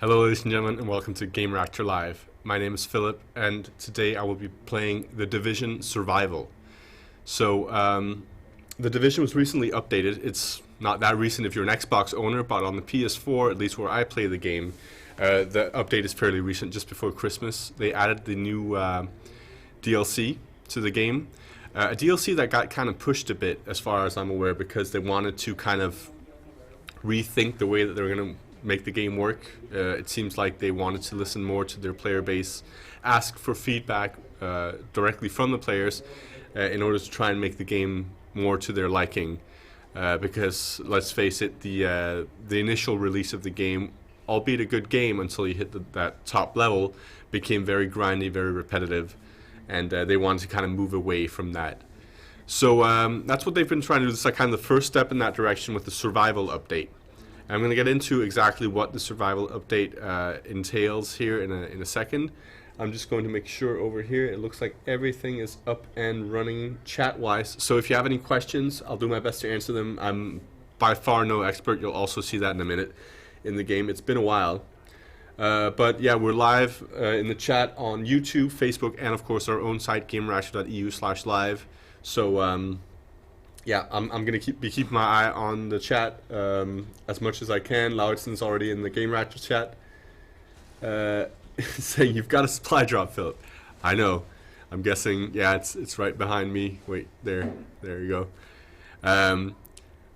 Hello ladies and gentlemen, and welcome to Game Reactor Live. My name is Philip, and today I will be playing The Division Survival. So, The Division was recently updated. It's not that recent if you're an Xbox owner, but on the PS4, at least where I play the game, the update is fairly recent, just before Christmas. They added the new DLC to the game. A DLC that got kind of pushed a bit, as far as I'm aware, because they wanted to kind of rethink the way that they were going to make the game work. It seems like they wanted to listen more to their player base, ask for feedback directly from the players in order to try and make the game more to their liking. Because let's face it, the initial release of the game, albeit a good game until you hit that top level, became very grindy, very repetitive, and they wanted to kind of move away from that. So that's what they've been trying to do. This is like kind of the first step in that direction with the survival update. I'm going to get into exactly what the survival update entails here in a second. I'm just going to make sure over here it looks like everything is up and running chat-wise. So if you have any questions, I'll do my best to answer them. I'm by far no expert. You'll also see that in a minute in the game. It's been a while. But yeah, we're live in the chat on YouTube, Facebook, and of course our own site, gamereactor.eu/live. So yeah, I'm going to be keeping my eye on the chat as much as I can. Lauritsen's already in the Game Reactor chat saying, "You've got a supply drop, Philip." I know. I'm guessing, yeah, it's right behind me. Wait, there you go.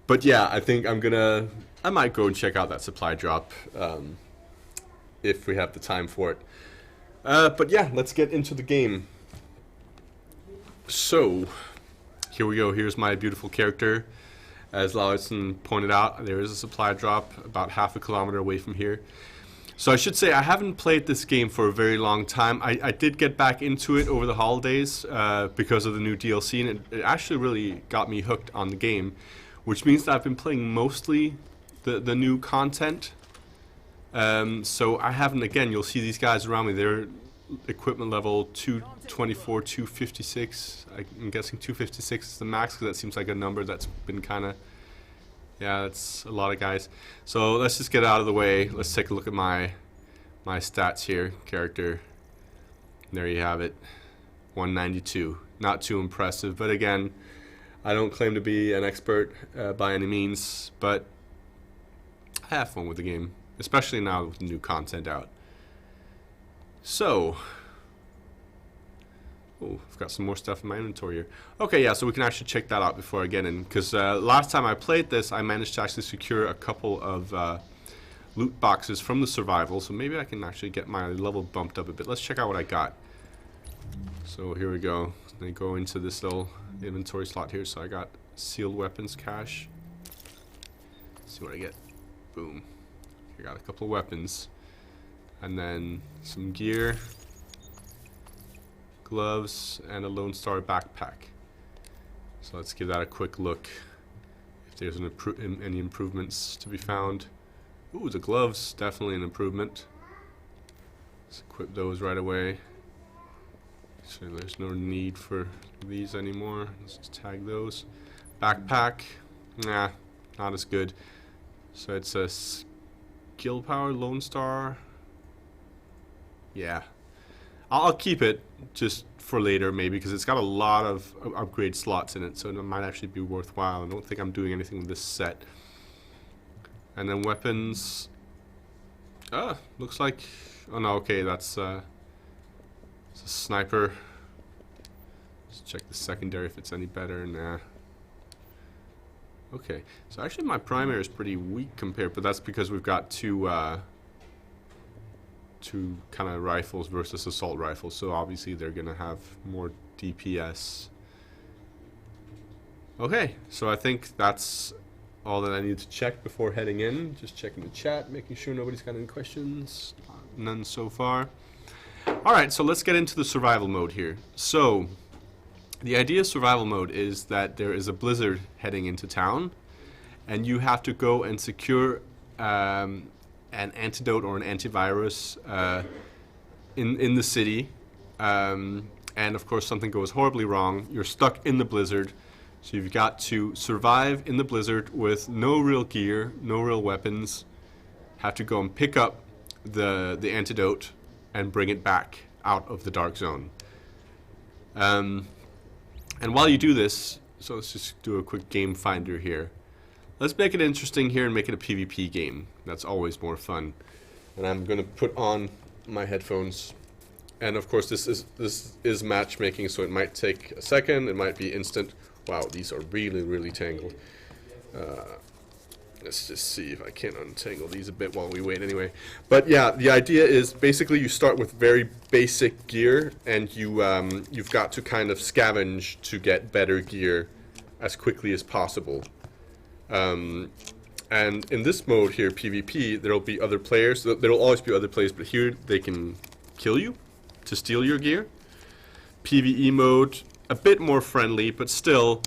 But yeah, I think I might go and check out that supply drop if we have the time for it. But yeah, let's get into the game. So here we go. Here's my beautiful character. As Lauritsen pointed out, there is a supply drop about half a kilometer away from here. So I should say I haven't played this game for a very long time. I did get back into it over the holidays because of the new DLC, and it actually really got me hooked on the game, which means that I've been playing mostly the new content. So I haven't, again, you'll see these guys around me. They're equipment level 224, 256. I'm guessing 256 is the max because that seems like a number that's been kind of, yeah, that's a lot of guys. So let's just get out of the way. Let's take a look at my stats here. Character, there you have it, 192. Not too impressive, but again, I don't claim to be an expert by any means, but I have fun with the game, especially now with the new content out. So, oh, I've got some more stuff in my inventory here. Okay, yeah, so we can actually check that out before I get in, because last time I played this, I managed to actually secure a couple of loot boxes from the survival, so maybe I can actually get my level bumped up a bit. Let's check out what I got. So here we go. They go into this little inventory slot here. So I got sealed weapons cache. Let's see what I get. Boom. I got a couple of weapons. And then some gear, gloves, and a Lone Star backpack. So let's give that a quick look. If there's any improvements to be found. Ooh, the gloves, definitely an improvement. Let's equip those right away. So there's no need for these anymore. Let's just tag those. Backpack, nah, not as good. So it's a skill power Lone Star. Yeah, I'll keep it just for later maybe, because it's got a lot of upgrade slots in it, so it might actually be worthwhile. I don't think I'm doing anything with this set. And then weapons. Looks like, oh no, okay, that's it's a sniper. Let's check the secondary if it's any better. Nah. Okay, so actually my primary is pretty weak compared, but that's because we've got two kind of rifles versus assault rifles, so obviously they're gonna have more DPS. Okay, so I think that's all that I need to check before heading in. Just checking the chat, making sure nobody's got any questions. None so far. Alright, so let's get into the survival mode here. So the idea of survival mode is that there is a blizzard heading into town, and you have to go and secure an antidote or an antivirus in the city, and of course something goes horribly wrong. You're stuck in the blizzard, so you've got to survive in the blizzard with no real gear, no real weapons. Have to go and pick up the antidote and bring it back out of the dark zone. And while you do this, so let's just do a quick game finder here. Let's make it interesting here and make it a PvP game. That's always more fun. And I'm going to put on my headphones. And of course this is matchmaking, so it might take a second, it might be instant. Wow, these are really, really tangled. Let's just see if I can untangle these a bit while we wait anyway. But yeah, the idea is basically you start with very basic gear, and you've got to kind of scavenge to get better gear as quickly as possible. And in this mode here, PvP, there'll be other players. There'll always be other players, but here they can kill you to steal your gear. PvE mode, a bit more friendly, but still,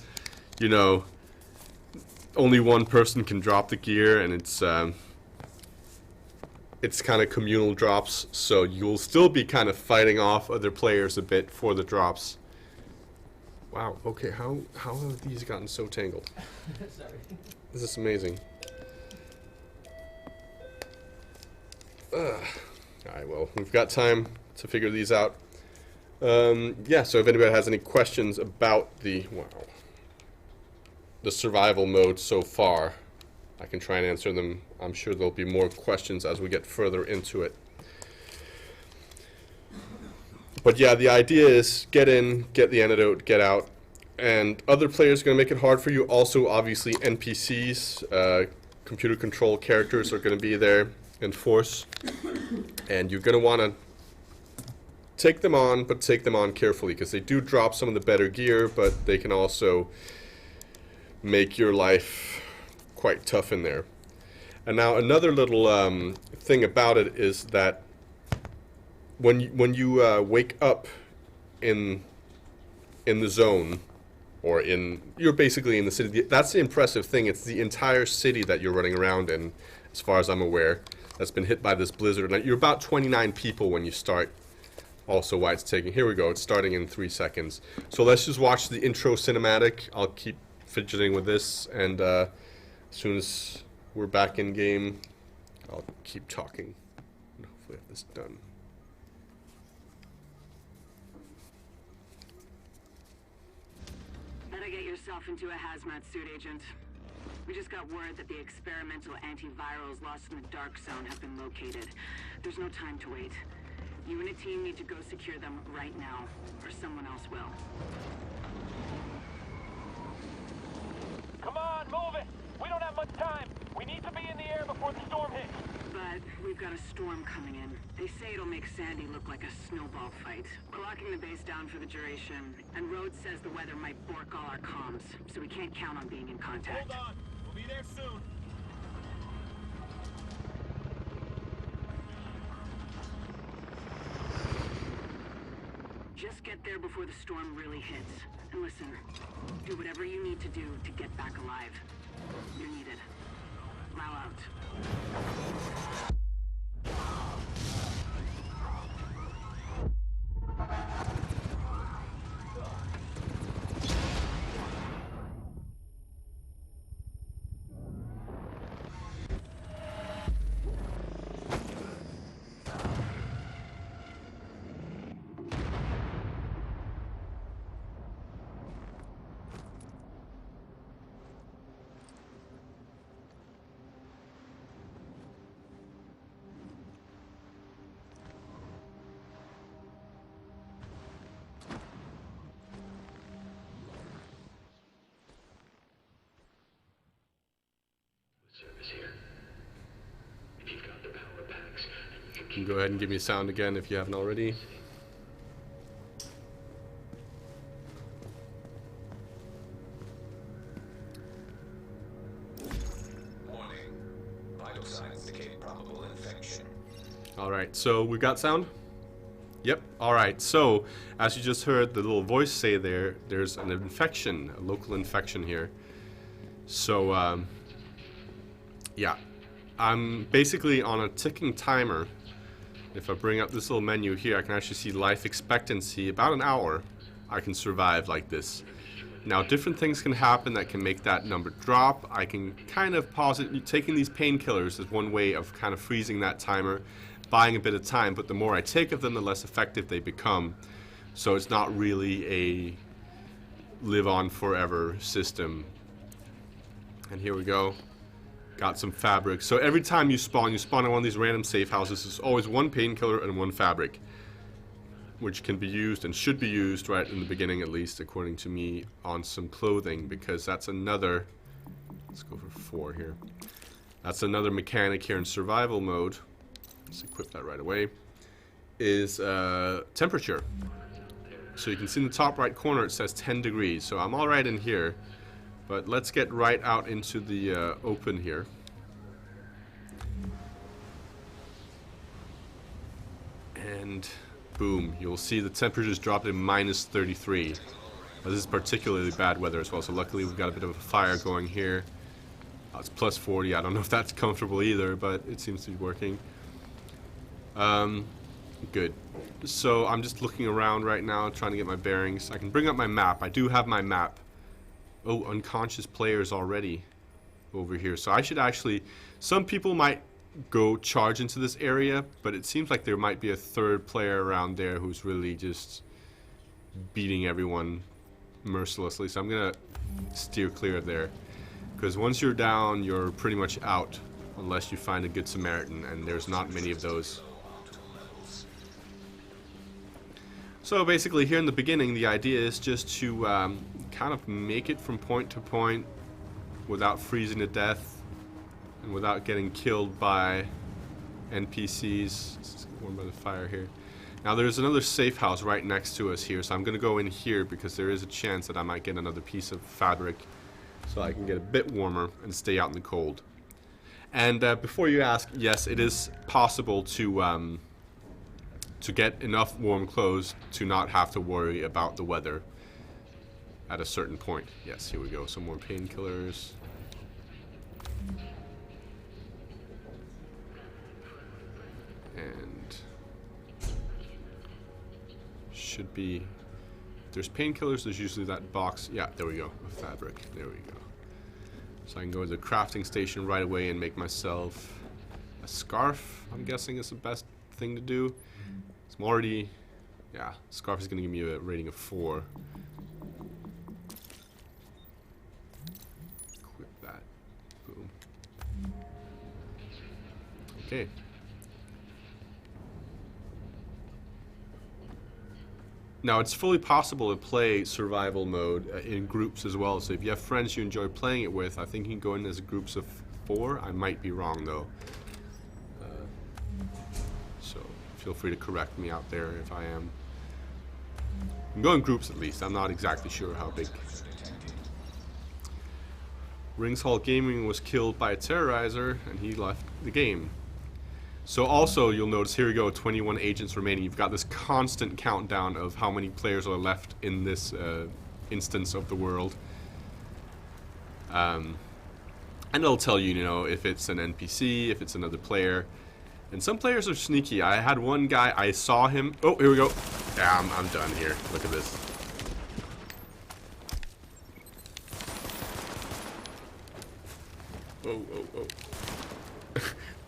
you know, only one person can drop the gear, and it's kind of communal drops, so you'll still be kind of fighting off other players a bit for the drops. Wow, okay, how have these gotten so tangled? Sorry. This is amazing. Alright, well, we've got time to figure these out. Yeah, so if anybody has any questions about the survival mode so far, I can try and answer them. I'm sure there'll be more questions as we get further into it. But yeah, the idea is get in, get the antidote, get out. And other players are going to make it hard for you. Also, obviously, NPCs, computer control characters are going to be there in force. And you're going to want to take them on, but take them on carefully, because they do drop some of the better gear, but they can also make your life quite tough in there. And now another little thing about it is that when you wake up in the zone, or you're basically in the city. That's the impressive thing. It's the entire city that you're running around in, as far as I'm aware, that's been hit by this blizzard. And you're about 29 people when you start. Also, why it's taking. Here we go. It's starting in 3 seconds. So let's just watch the intro cinematic. I'll keep fidgeting with this, and as soon as we're back in game, I'll keep talking and hopefully have this done. Better get yourself into a hazmat suit, Agent. We just got word that the experimental antivirals lost in the dark zone have been located. There's no time to wait. You and a team need to go secure them right now, or someone else will. Come on, move it! We don't have much time! We need to be in the air before the storm hits! But we've got a storm coming in. They say it'll make Sandy look like a snowball fight. We're locking the base down for the duration, and Rhodes says the weather might bork all our comms, so we can't count on being in contact. Hold on! We'll be there soon! Just get there before the storm really hits. And listen, do whatever you need to do to get back alive. You're needed. Loud out. You can go ahead and give me a sound again if you haven't already. Warning. Vital signs indicate probable infection. Alright, so we got sound? Yep, alright. So, as you just heard the little voice say there, there's an infection, a local infection here. So, yeah. I'm basically on a ticking timer. If I bring up this little menu here, I can actually see life expectancy, about an hour I can survive like this. Now, different things can happen that can make that number drop. I can kind of pause it. Taking these painkillers is one way of kind of freezing that timer. buying a bit of time, but the more I take of them, the less effective they become. So it's not really a live on forever system. And here we go. Got some fabric. So every time you spawn in one of these random safe houses. There's always one painkiller and one fabric, which can be used and should be used right in the beginning, at least, according to me, on some clothing, because that's another... Let's go for 4 here. That's another mechanic here in survival mode. Let's equip that right away. Is temperature. So you can see in the top right corner it says 10 degrees. So I'm all right in here. But let's get right out into the open here. And boom, you'll see the temperatures dropped to -33. This is particularly bad weather as well, so luckily we've got a bit of a fire going here. It's +40. I don't know if that's comfortable either, but it seems to be working. Good. So I'm just looking around right now, trying to get my bearings. I can bring up my map. I do have my map. Oh, unconscious players already over here. So I should actually... Some people might go charge into this area, but it seems like there might be a third player around there who's really just beating everyone mercilessly. So I'm going to steer clear of there. Because once you're down, you're pretty much out. Unless you find a good Samaritan, and there's not many of those. So basically here in the beginning, the idea is just to kind of make it from point to point without freezing to death and without getting killed by NPCs. Let's just get warm by the fire here. Now there's another safe house right next to us here, so I'm going to go in here because there is a chance that I might get another piece of fabric so I can get a bit warmer and stay out in the cold. And before you ask, yes, it is possible to get enough warm clothes to not have to worry about the weather at a certain point. Yes, here we go. Some more painkillers. And should be... If there's painkillers, there's usually that box. Yeah, there we go. A fabric. There we go. So I can go to the crafting station right away and make myself a scarf. I'm guessing is the best thing to do. I'm already... Yeah, scarf is going to give me a rating of 4. Equip that. Boom. Okay. Now, it's fully possible to play survival mode in groups as well. So if you have friends you enjoy playing it with, I think you can go in as groups of 4. I might be wrong, though. So feel free to correct me out there if I am. You can go in groups at least. I'm not exactly sure how big. Rings Hall Gaming was killed by a terrorizer, and he left the game. So also, you'll notice, here we go, 21 agents remaining. You've got this constant countdown of how many players are left in this instance of the world. And it'll tell you, you know, if it's an NPC, if it's another player. And some players are sneaky. I had one guy, I saw him. Oh, here we go. Yeah, I'm done here. Look at this. Whoa, whoa, whoa.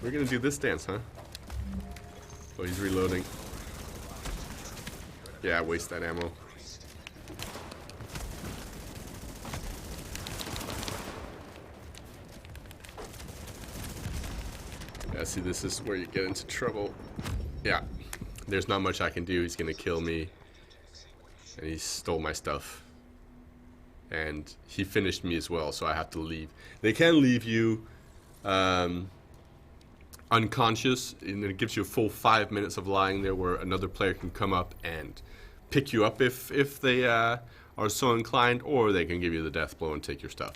We're gonna do this dance, huh? Oh, he's reloading. Yeah, waste that ammo. Yeah, see, this is where you get into trouble. Yeah, there's not much I can do. He's gonna kill me. And he stole my stuff. And he finished me as well, so I have to leave. They can leave you unconscious, and it gives you a full 5 minutes of lying there where another player can come up and pick you up if they are so inclined, or they can give you the death blow and take your stuff.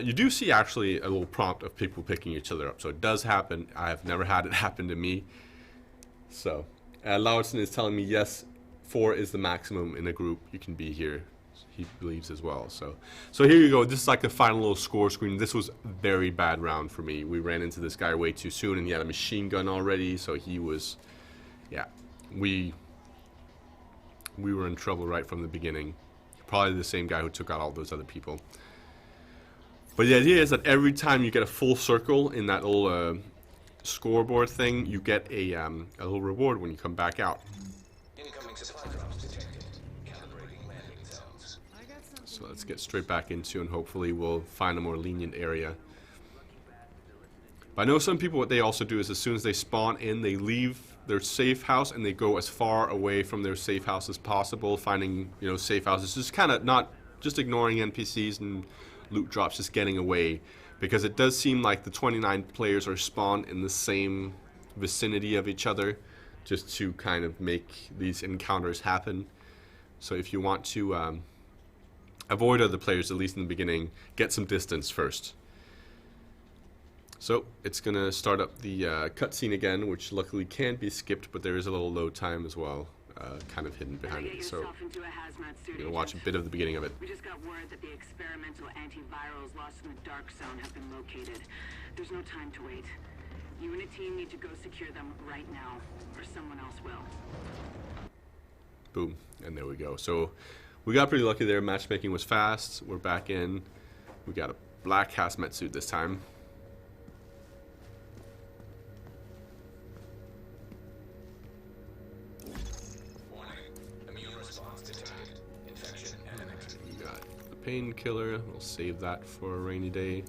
You do see actually a little prompt of people picking each other up, so it does happen. I have never had it happen to me. So, Lauritsen is telling me yes, 4 is the maximum in a group you can be here. He believes as well. So here you go. This is like the final little score screen. This was a very bad round for me. We ran into this guy way too soon, and he had a machine gun already. So he was, yeah, we were in trouble right from the beginning. Probably the same guy who took out all those other people. But the idea is that every time you get a full circle in that little scoreboard thing, you get a little reward when you come back out. Incoming supply drops detected. Calibrating landing zones. So let's get straight back into, and hopefully we'll find a more lenient area. But I know some people, what they also do is as soon as they spawn in, they leave their safe house and they go as far away from their safe house as possible, finding, you know, safe houses, just kind of not just ignoring NPCs and loot drops, just getting away, because it does seem like the 29 players are spawned in the same vicinity of each other, just to kind of make these encounters happen. So if you want to avoid other players, at least in the beginning, get some distance first. So it's gonna start up the cutscene again, which luckily can be skipped, but there is a little load time as well, kind of hidden behind it. So you're gonna watch a bit of the beginning of it. We just got word that the experimental antivirals lost in the dark zone have been located. There's no time to wait. You and a team need to go secure them right now, or someone else will. Boom, and there we go. So we got pretty lucky there. Matchmaking was fast. We're back in. We got a black hazmat suit this time. Painkiller, we'll save that for a rainy day.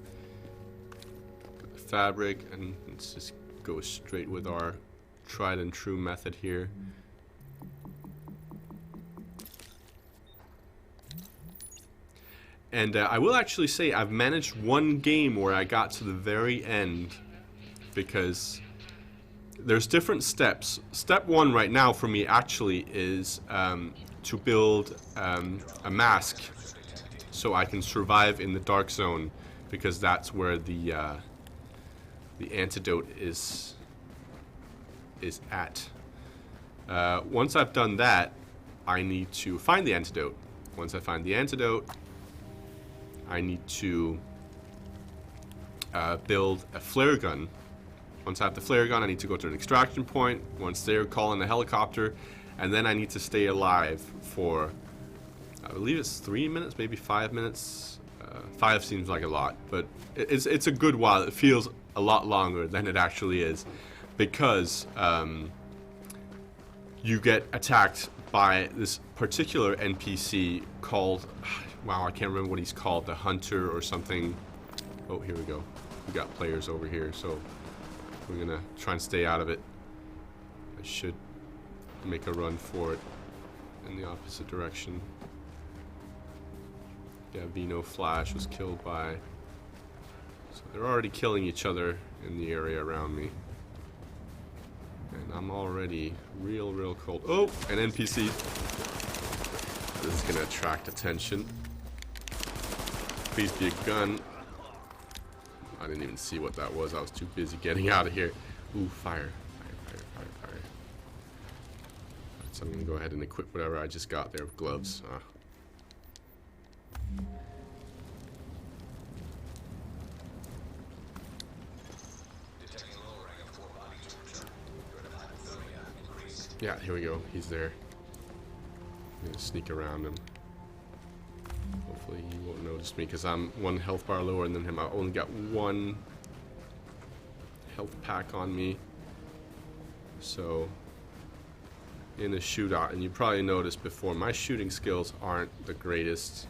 Got the fabric, and let's just go straight with our tried and true method here. And I will actually say I've managed one game where I got to the very end, because there's different steps. Step one right now for me actually is to build a mask so I can survive in the dark zone, because that's where the antidote is at. Once I've done that, I need to find the antidote. Once I find the antidote, I need to build a flare gun. Once I have the flare gun, I need to go to an extraction point. Once there, call in a helicopter, and then I need to stay alive for, I believe it's 3 minutes, maybe 5 minutes. 5 seems like a lot, but it's a good while. It feels a lot longer than it actually is, because you get attacked by this particular NPC called, wow, I can't remember what he's called, the Hunter or something. Oh, here we go. We got players over here, so we're gonna try and stay out of it. I should make a run for it in the opposite direction. Yeah, Vino Flash was killed by... So they're already killing each other in the area around me. And I'm already real cold. Oh, an NPC. This is gonna attract attention. Please be a gun. I didn't even see what that was. I was too busy getting out of here. Ooh, fire. Fire. So I'm gonna go ahead and equip whatever I just got there with gloves. Yeah, here we go. He's there. I'm gonna sneak around him. Hopefully he won't notice me, because I'm 1 health bar lower than him. I only got 1 health pack on me. So, in a shootout, and you probably noticed before, my shooting skills aren't the greatest.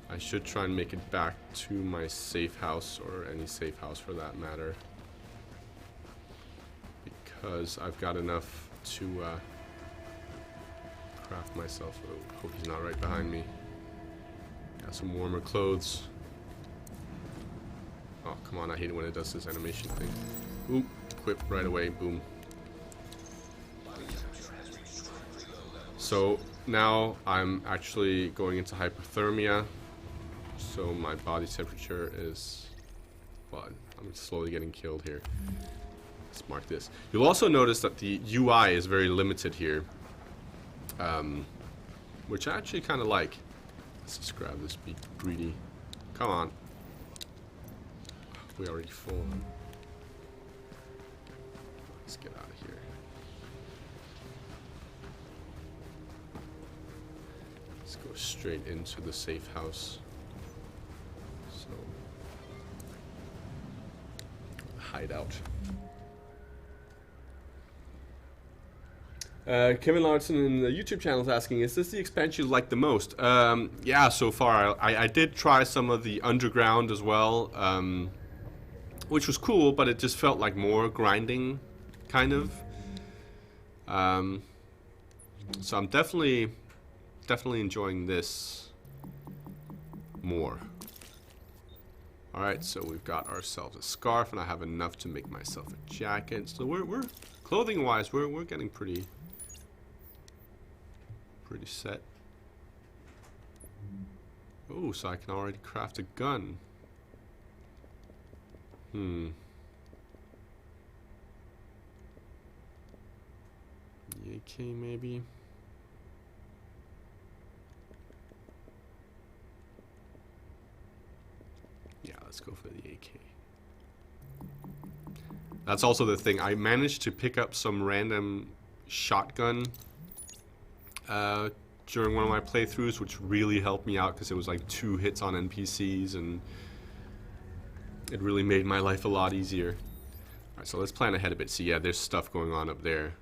I should try and make it back to my safe house, or any safe house for that matter, because I've got enough to craft myself. Oh, hope he's not right behind me. Got some warmer clothes. Oh, come on, I hate it when it does this animation thing. Ooh, equip right away, boom. So now I'm actually going into hypothermia. So my body temperature is, well, I'm slowly getting killed here. Let's mark this. You'll also notice that the UI is very limited here, which I actually kind of like. Let's just grab this, be greedy. Come on. We're already full. Let's get out of here. Let's go straight into the safe house. So, hideout. Kevin Larson in the YouTube channel is asking, is this the expansion you like the most? Yeah, so far. I did try some of the underground as well, which was cool, but it just felt like more grinding, kind of. So I'm definitely enjoying this more. Alright, so we've got ourselves a scarf, and I have enough to make myself a jacket. So we're clothing-wise, we're getting pretty set. Oh, so I can already craft a gun. The AK maybe. Yeah, let's go for the AK. That's also the thing. I managed to pick up some random shotgun during one of my playthroughs, which really helped me out because it was like 2 hits on NPCs, and it really made my life a lot easier. Alright, so let's plan ahead a bit. See, yeah, there's stuff going on up there.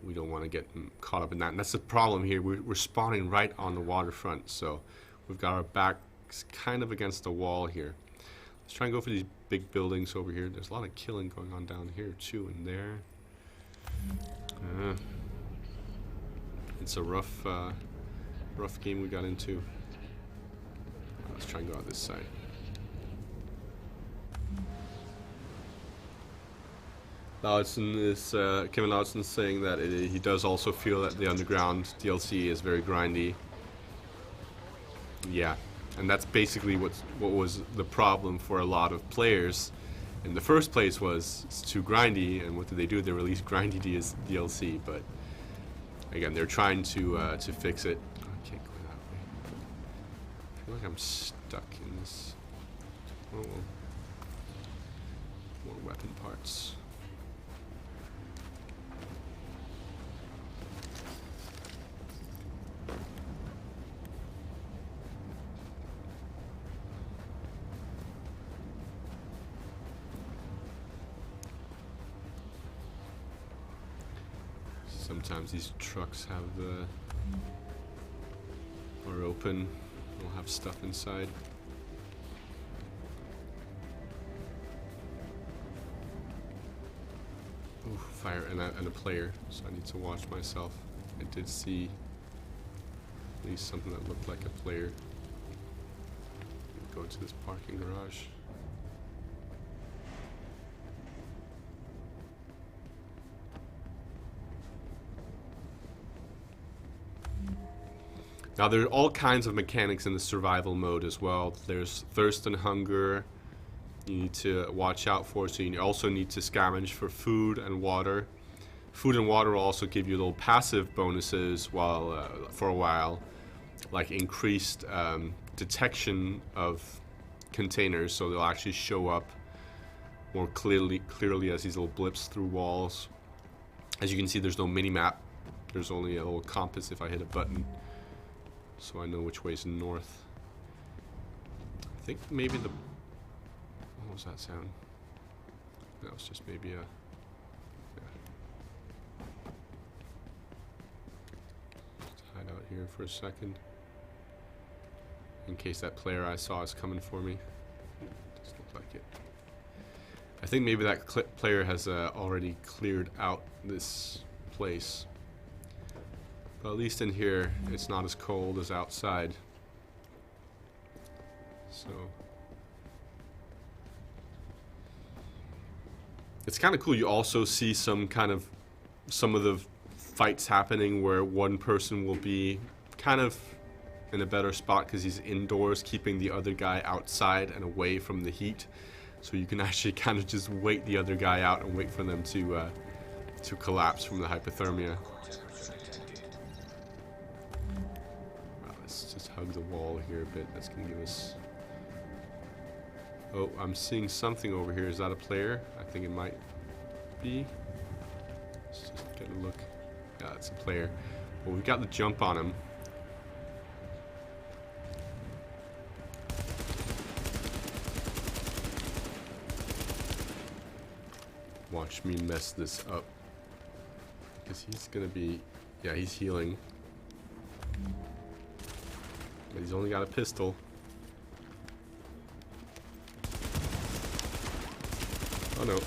We don't want to get caught up in that. And that's the problem here. We're spawning right on the waterfront, so we've got our backs kind of against the wall here. Let's try and go for these big buildings over here. There's a lot of killing going on down here too, and there. It's a rough game we got into. Let's try and go out this side. Kevin Lautzen is saying that he does also feel that the underground DLC is very grindy. Yeah, and that's basically what was the problem for a lot of players in the first place. Was it's too grindy, and what do? They release grindy DLC, but again, they're trying to fix it. I can't go that way. I feel like I'm stuck in this. Oh, well. More weapon parts. Sometimes these trucks are open. They'll have stuff inside. Ooh, fire and a player. So I need to watch myself. I did see at least something that looked like a player. Go to this parking garage. Now there are all kinds of mechanics in the survival mode as well. There's thirst and hunger you need to watch out for, so you also need to scavenge for food and water. Food and water will also give you little passive bonuses for a while, like increased detection of containers, so they'll actually show up more clearly as these little blips through walls. As you can see, there's no mini-map. There's only a little compass if I hit a button, so I know which way is north. I think maybe the... What was that sound? That was just maybe a... Yeah. Just hide out here for a second, in case that player I saw is coming for me. Doesn't look like it. I think maybe that player has already cleared out this place. But at least in here, it's not as cold as outside. So it's kind of cool. You also see some of the fights happening where one person will be kind of in a better spot because he's indoors, keeping the other guy outside and away from the heat. So you can actually kind of just wait the other guy out and wait for them to collapse from the hypothermia. Let's just hug the wall here a bit. That's gonna give us... Oh, I'm seeing something over here. Is that a player? I think it might be. Let's just get a look. Yeah, it's a player. Well, we've got the jump on him. Watch me mess this up. Because he's gonna be... Yeah, he's healing. But he's only got a pistol. Oh no.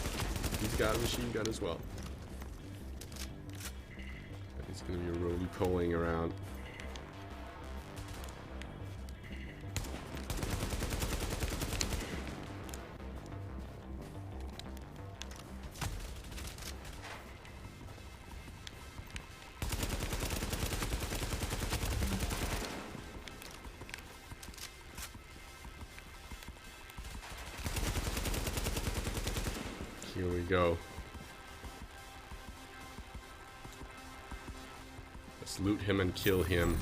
He's got a machine gun as well. And he's gonna be roly-poling around. Here we go. Let's loot him and kill him.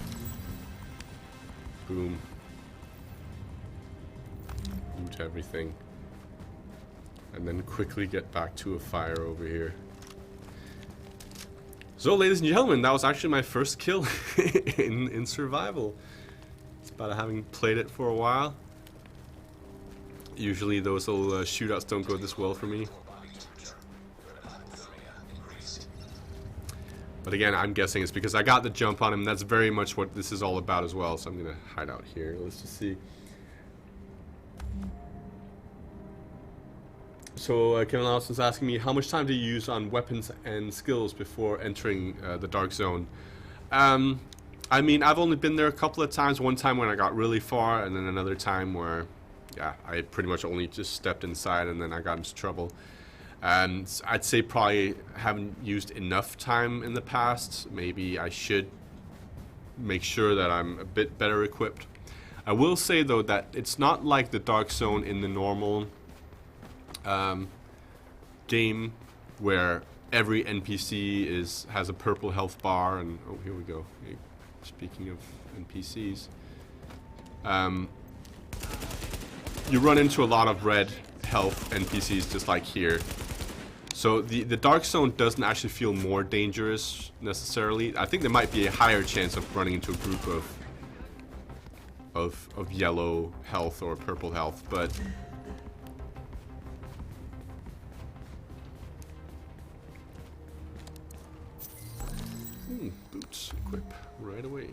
Boom. Loot everything. And then quickly get back to a fire over here. So, ladies and gentlemen, that was actually my first kill in survival. It's about having played it for a while. Usually those little shootouts don't go this well for me. But again, I'm guessing it's because I got the jump on him. That's very much what this is all about as well. So I'm going to hide out here. Let's just see. So Kevin Allison's asking me, how much time do you use on weapons and skills before entering the Dark Zone? I mean, I've only been there a couple of times. One time when I got really far, and then another time where, yeah, I pretty much only just stepped inside and then I got into trouble. And I'd say probably haven't used enough time in the past. Maybe I should make sure that I'm a bit better equipped. I will say though that it's not like the Dark Zone in the normal game where every NPC has a purple health bar and oh, here we go. Speaking of NPCs, you run into a lot of red health NPCs just like here. So the Dark Zone doesn't actually feel more dangerous necessarily. I think there might be a higher chance of running into a group of yellow health or purple health, but boots equip right away.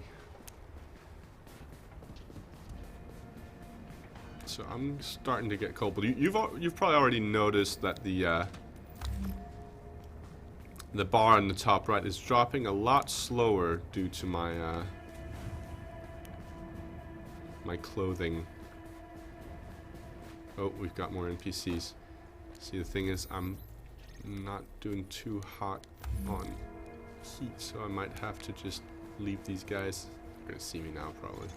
So I'm starting to get cold, but you've probably already noticed that the bar on the top right is dropping a lot slower due to my my clothing. Oh, we've got more NPCs. See, the thing is, I'm not doing too hot on heat, so I might have to just leave these guys. They're gonna see me now, probably.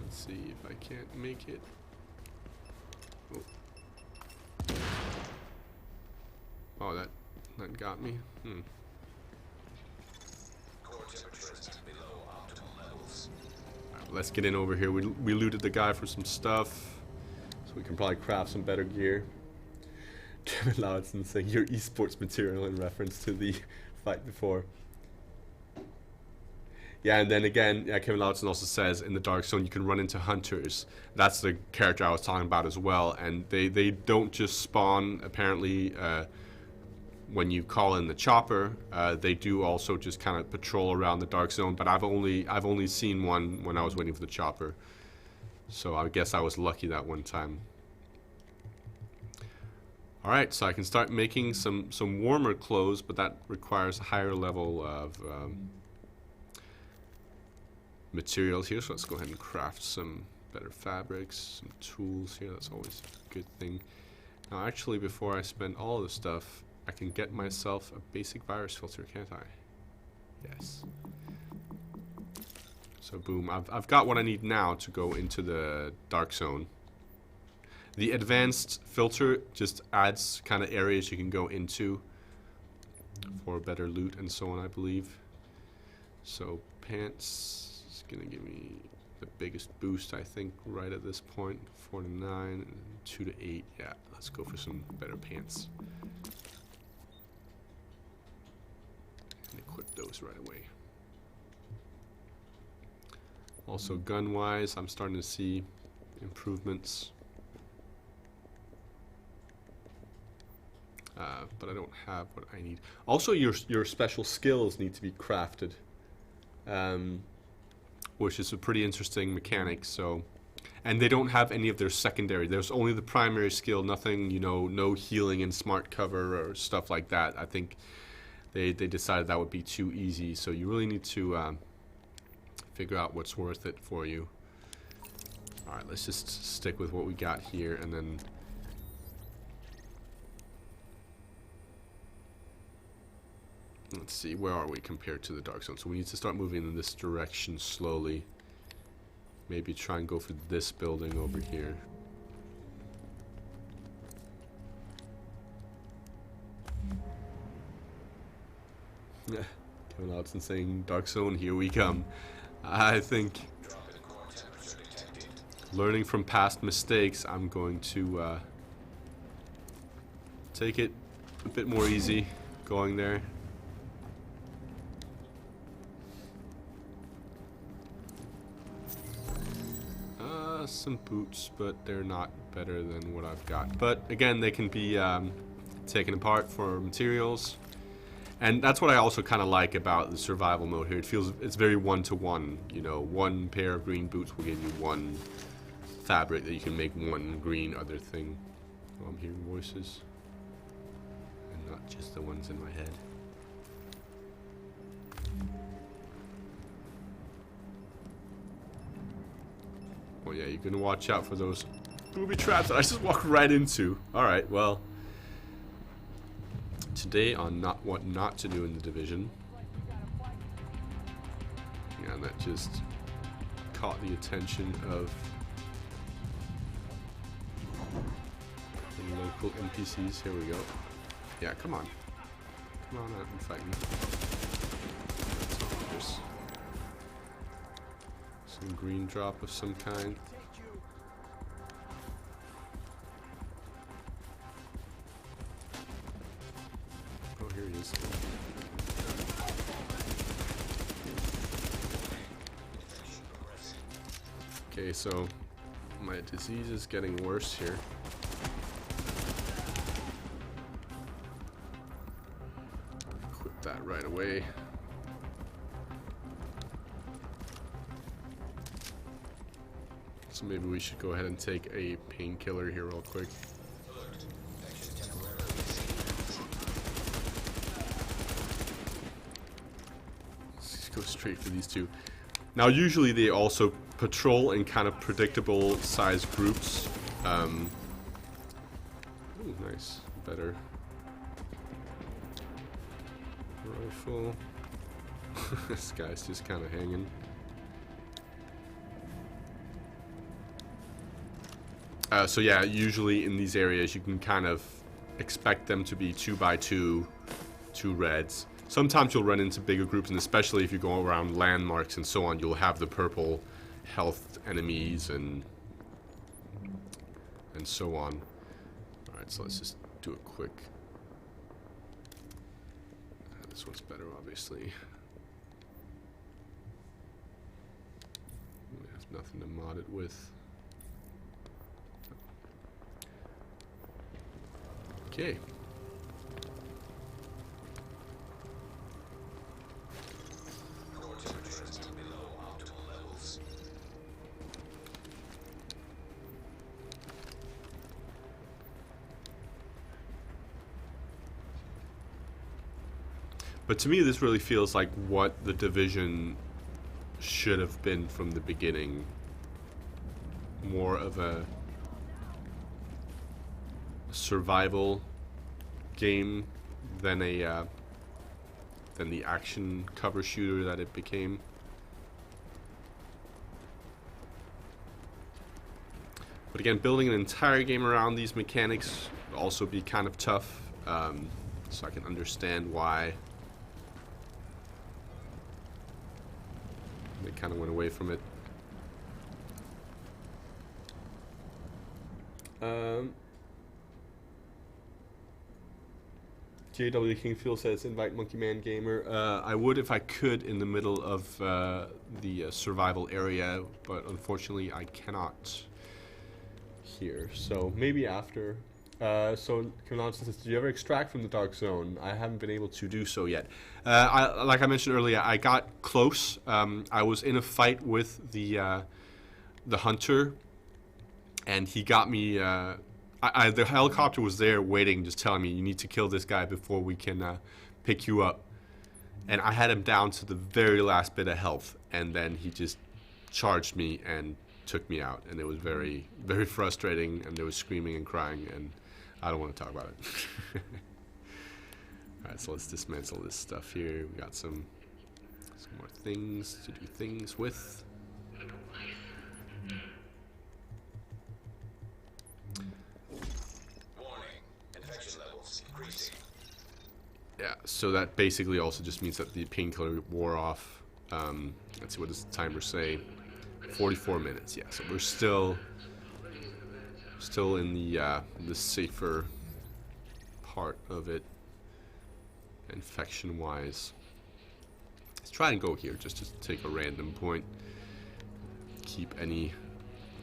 Let's see if I can't make it. Oh, that got me. Alright, let's get in over here. We looted the guy for some stuff, so we can probably craft some better gear. Kevin Lawson saying your esports material in reference to the fight before. Yeah, and then again, yeah, Kevin Lawson also says in the Dark Zone you can run into hunters. That's the character I was talking about as well, and they don't just spawn apparently when you call in the chopper. They do also just kind of patrol around the Dark Zone, but I've only seen one when I was waiting for the chopper. So I guess I was lucky that one time. All right, so I can start making some warmer clothes, but that requires a higher level of materials here. So let's go ahead and craft some better fabrics, some tools here. That's always a good thing. Now, actually, before I spend all the stuff, I can get myself a basic virus filter, can't I? Yes. So boom, I've got what I need now to go into the Dark Zone. The advanced filter just adds kind of areas you can go into for better loot and so on, I believe. So pants is gonna give me the biggest boost, I think, right at this point. 4 to 9 and 2 to 8. Yeah, let's go for some better pants. And equip those right away. Also gun-wise, I'm starting to see improvements. But I don't have what I need. Also, your special skills need to be crafted, which is a pretty interesting mechanic. So, and they don't have any of their secondary. There's only the primary skill. Nothing, you know, no healing and smart cover or stuff like that. I think they decided that would be too easy. So you really need to figure out what's worth it for you. All right, let's just stick with what we got here, and then. Let's see, where are we compared to the Dark Zone? So we need to start moving in this direction slowly. Maybe try and go for this building over here. Yeah, Kevin Hodson saying Dark Zone, here we come. I think learning from past mistakes, I'm going to take it a bit more easy going there. Some boots, but they're not better than what I've got. But again, they can be taken apart for materials, and that's what I also kind of like about the survival mode here. It's very one-to-one. You know, one pair of green boots will give you one fabric that you can make one green other thing. Oh, I'm hearing voices, and not just the ones in my head. Oh yeah, you're gonna watch out for those booby traps that I just walked right into. Alright, well. Today on what not to do in the Division. Yeah, that just caught the attention of the local NPCs. Here we go. Yeah, come on. Come on out and fight me. There's some green drop of some kind. Oh, here he is. Okay, so my disease is getting worse here. Quit that right away. So maybe we should go ahead and take a painkiller here real quick. Let's go straight for these two. Now usually they also patrol in kind of predictable sized groups. Ooh, nice. Better. Rifle. This guy's just kind of hanging. So yeah, usually in these areas you can kind of expect them to be 2x2, 2 reds. Sometimes you'll run into bigger groups, and especially if you go around landmarks and so on, you'll have the purple health enemies and so on. Alright, so let's just do a quick... This one's better, obviously. We have nothing to mod it with. Okay. Core temperatures below optimal levels. But to me, this really feels like what the Division should have been from the beginning. More of a survival game than a than the action cover shooter that it became. But again, building an entire game around these mechanics would also be kind of tough, so I can understand why they kind of went away from it. JW Kingfield says, invite Monkey Man Gamer. I would if I could in the middle of the survival area, but unfortunately I cannot here. So maybe after. So Kevin says, did you ever extract from the Dark Zone? I haven't been able to do so yet. Like I mentioned earlier, I got close. I was in a fight with the hunter, and he got me... the helicopter was there waiting, just telling me, you need to kill this guy before we can pick you up. And I had him down to the very last bit of health, and then he just charged me and took me out. And it was very, very frustrating, and there was screaming and crying, and I don't want to talk about it. Alright, so let's dismantle this stuff here. We got some more things to do things with. Yeah, so that basically also just means that the painkiller wore off. Let's see, what does the timer say? 44 minutes. Yeah, so we're still in the safer part of it, infection-wise. Let's try and go here just to take a random point. Keep any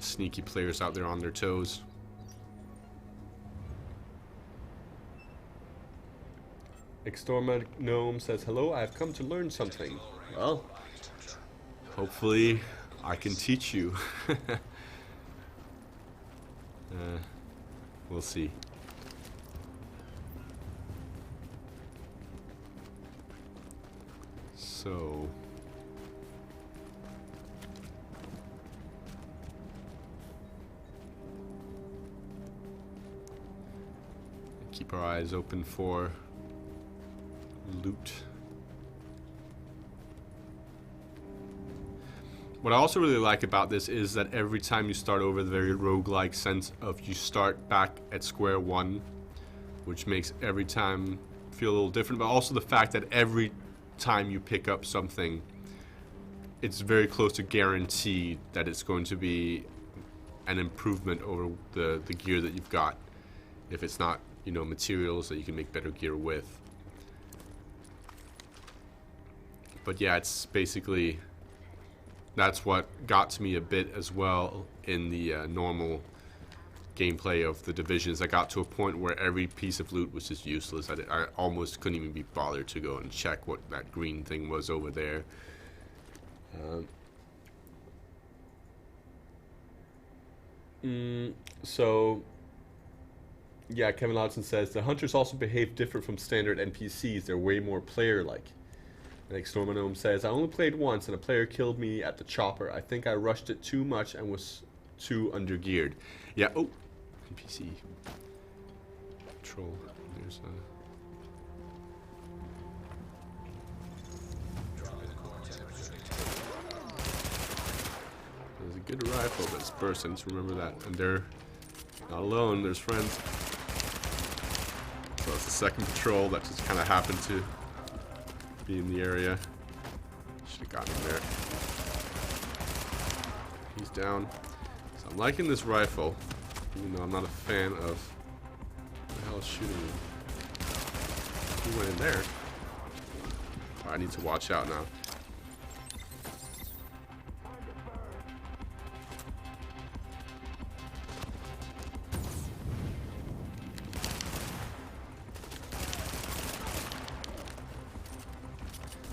sneaky players out there on their toes. Extorma Gnome says, hello, I have come to learn something. Well, hopefully I can teach you. We'll see. So... keep our eyes open for loot. What I also really like about this is that every time you start over, the very roguelike sense of you start back at square one, which makes every time feel a little different, but also the fact that every time you pick up something, it's very close to guaranteed that it's going to be an improvement over the gear that you've got. If it's not, you know, materials that you can make better gear with. But yeah, it's basically, that's what got to me a bit as well in the normal gameplay of the Divisions. I got to a point where every piece of loot was just useless. I almost couldn't even be bothered to go and check what that green thing was over there. So, yeah, Kevin Lodson says, the hunters also behave different from standard NPCs. They're way more player-like. And Extormanome says, I only played once and a player killed me at the chopper. I think I rushed it too much and was too undergeared. Yeah, oh, NPC. Troll. There's a good rifle that's bursting, so remember that. And they're not alone, there's friends. So it's the second patrol that just kind of happened to be in the area. Should have gotten him there. He's down. So I'm liking this rifle, even though I'm not a fan of what the hell is shooting me. He went in there. Oh, I need to watch out now.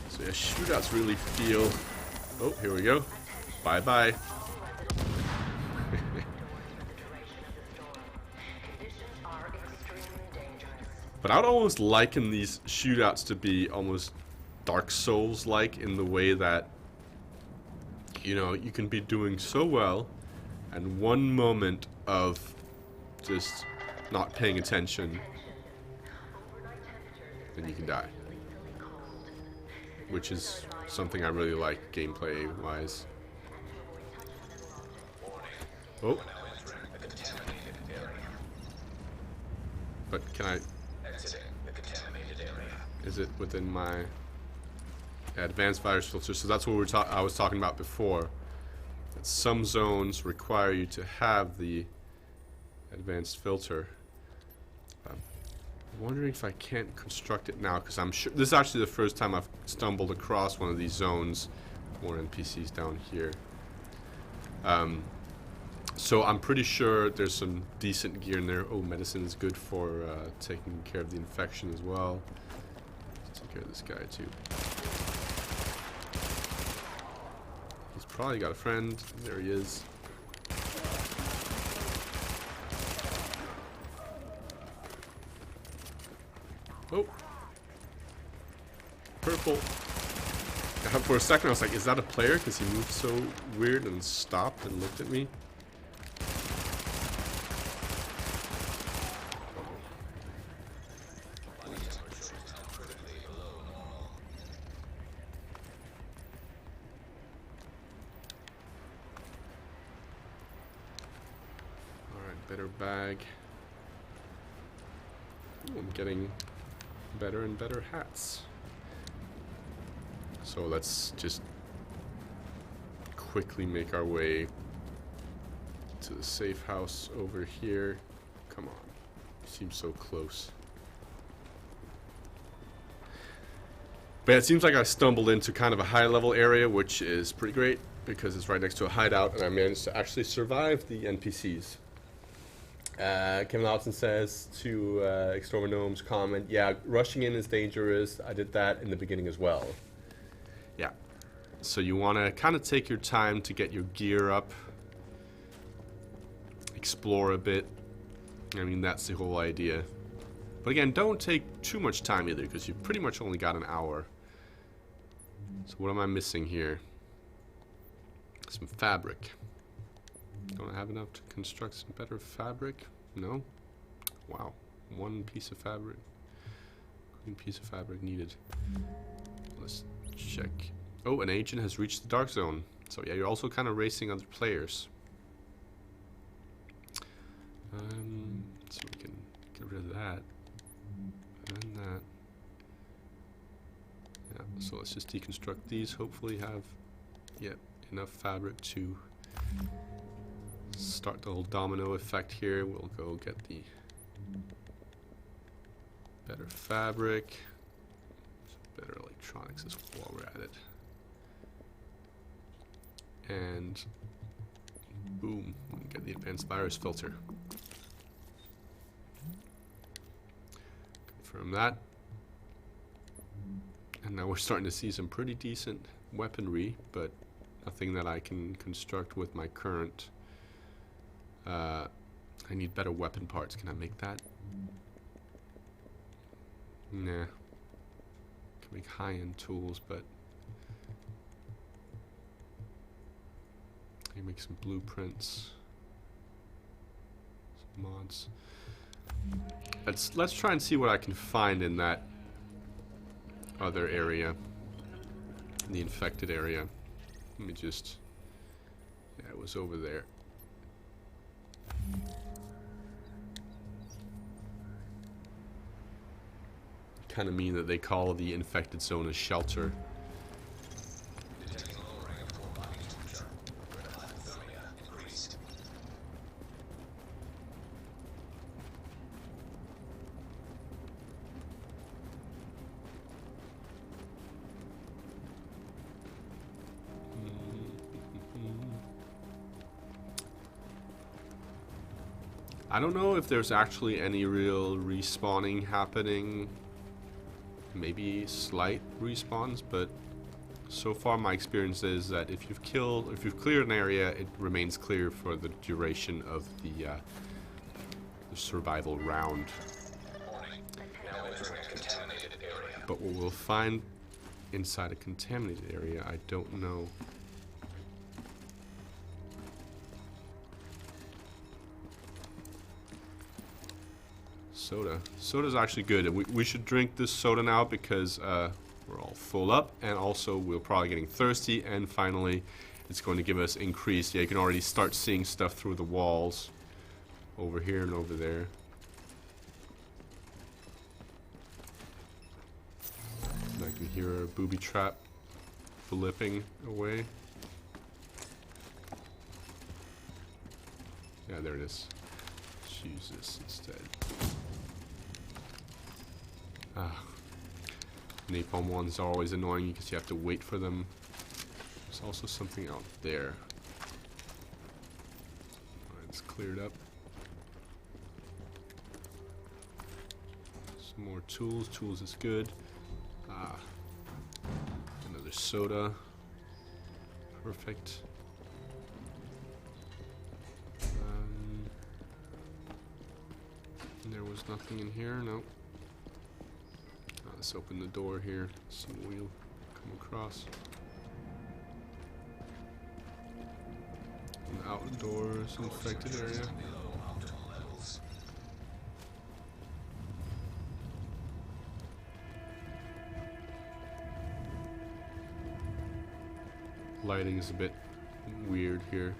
So yeah, shootouts really feel... Oh, here we go. Bye-bye. But I'd almost liken these shootouts to be almost Dark Souls-like in the way that, you know, you can be doing so well, and one moment of just not paying attention, and you can die. Which is something I really like gameplay-wise. Oh. But can I... Is it within my advanced virus filter? So that's what I was talking about before. That some zones require you to have the advanced filter. Wondering if I can't construct it now, because I'm sure this is actually the first time I've stumbled across one of these zones. More NPCs down here. So I'm pretty sure there's some decent gear in there. Oh, medicine is good for taking care of the infection as well. Let's take care of this guy too. He's probably got a friend. There he is. Oh. Purple. For a second I was like, is that a player? Because he moved so weird and stopped and looked at me. Alright, better bag. Ooh, I'm getting better and better hats. So let's just quickly make our way to the safe house over here. Come on. Seems so close. But it seems like I stumbled into kind of a high level area, which is pretty great because it's right next to a hideout and I managed to actually survive the NPCs. Kevin Lawson says to Extorma Gnome's comment, yeah, rushing in is dangerous. I did that in the beginning as well. Yeah. So you want to kind of take your time to get your gear up. Explore a bit. I mean, that's the whole idea. But again, don't take too much time either, because you've pretty much only got an hour. So what am I missing here? Some fabric. Don't I have enough to construct some better fabric? No? Wow. One piece of fabric. Green piece of fabric needed. Let's check. Oh, an agent has reached the dark zone. So yeah, you're also kind of racing other players. So we can get rid of that. And that. Yeah, so let's just deconstruct these. Hopefully have, yeah, enough fabric to start the whole domino effect here. We'll go get the better fabric. Better electronics as well while we're at it. And boom, we get the advanced virus filter. Confirm that. And now we're starting to see some pretty decent weaponry, but nothing that I can construct with my current. I need better weapon parts. Can I make that? Nah. Can make high-end tools, but I can make some blueprints, some mods. Let's try and see what I can find in that other area, the infected area. Let me just. Yeah, it was over there. Kind of mean that they call the infected zone a shelter. I don't know if there's actually any real respawning happening. Maybe slight respawns, but so far my experience is that if you've cleared an area, it remains clear for the duration of the survival round. But what we'll find inside a contaminated area, I don't know. Soda. Soda's actually good. We should drink this soda now because we're all full up, and also we're probably getting thirsty, and finally it's going to give us increased. Yeah, you can already start seeing stuff through the walls over here and over there. And I can hear a booby trap flipping away. Yeah, there it is. Let's use this instead. Napalm ones are always annoying because you have to wait for them. There's also something out there. Alright, it's cleared up. Some more tools. Tools is good. Another soda. Perfect. There was nothing in here, nope. Let's open the door here, see what we'll come across. An outdoors infected area. Lighting is a bit weird here.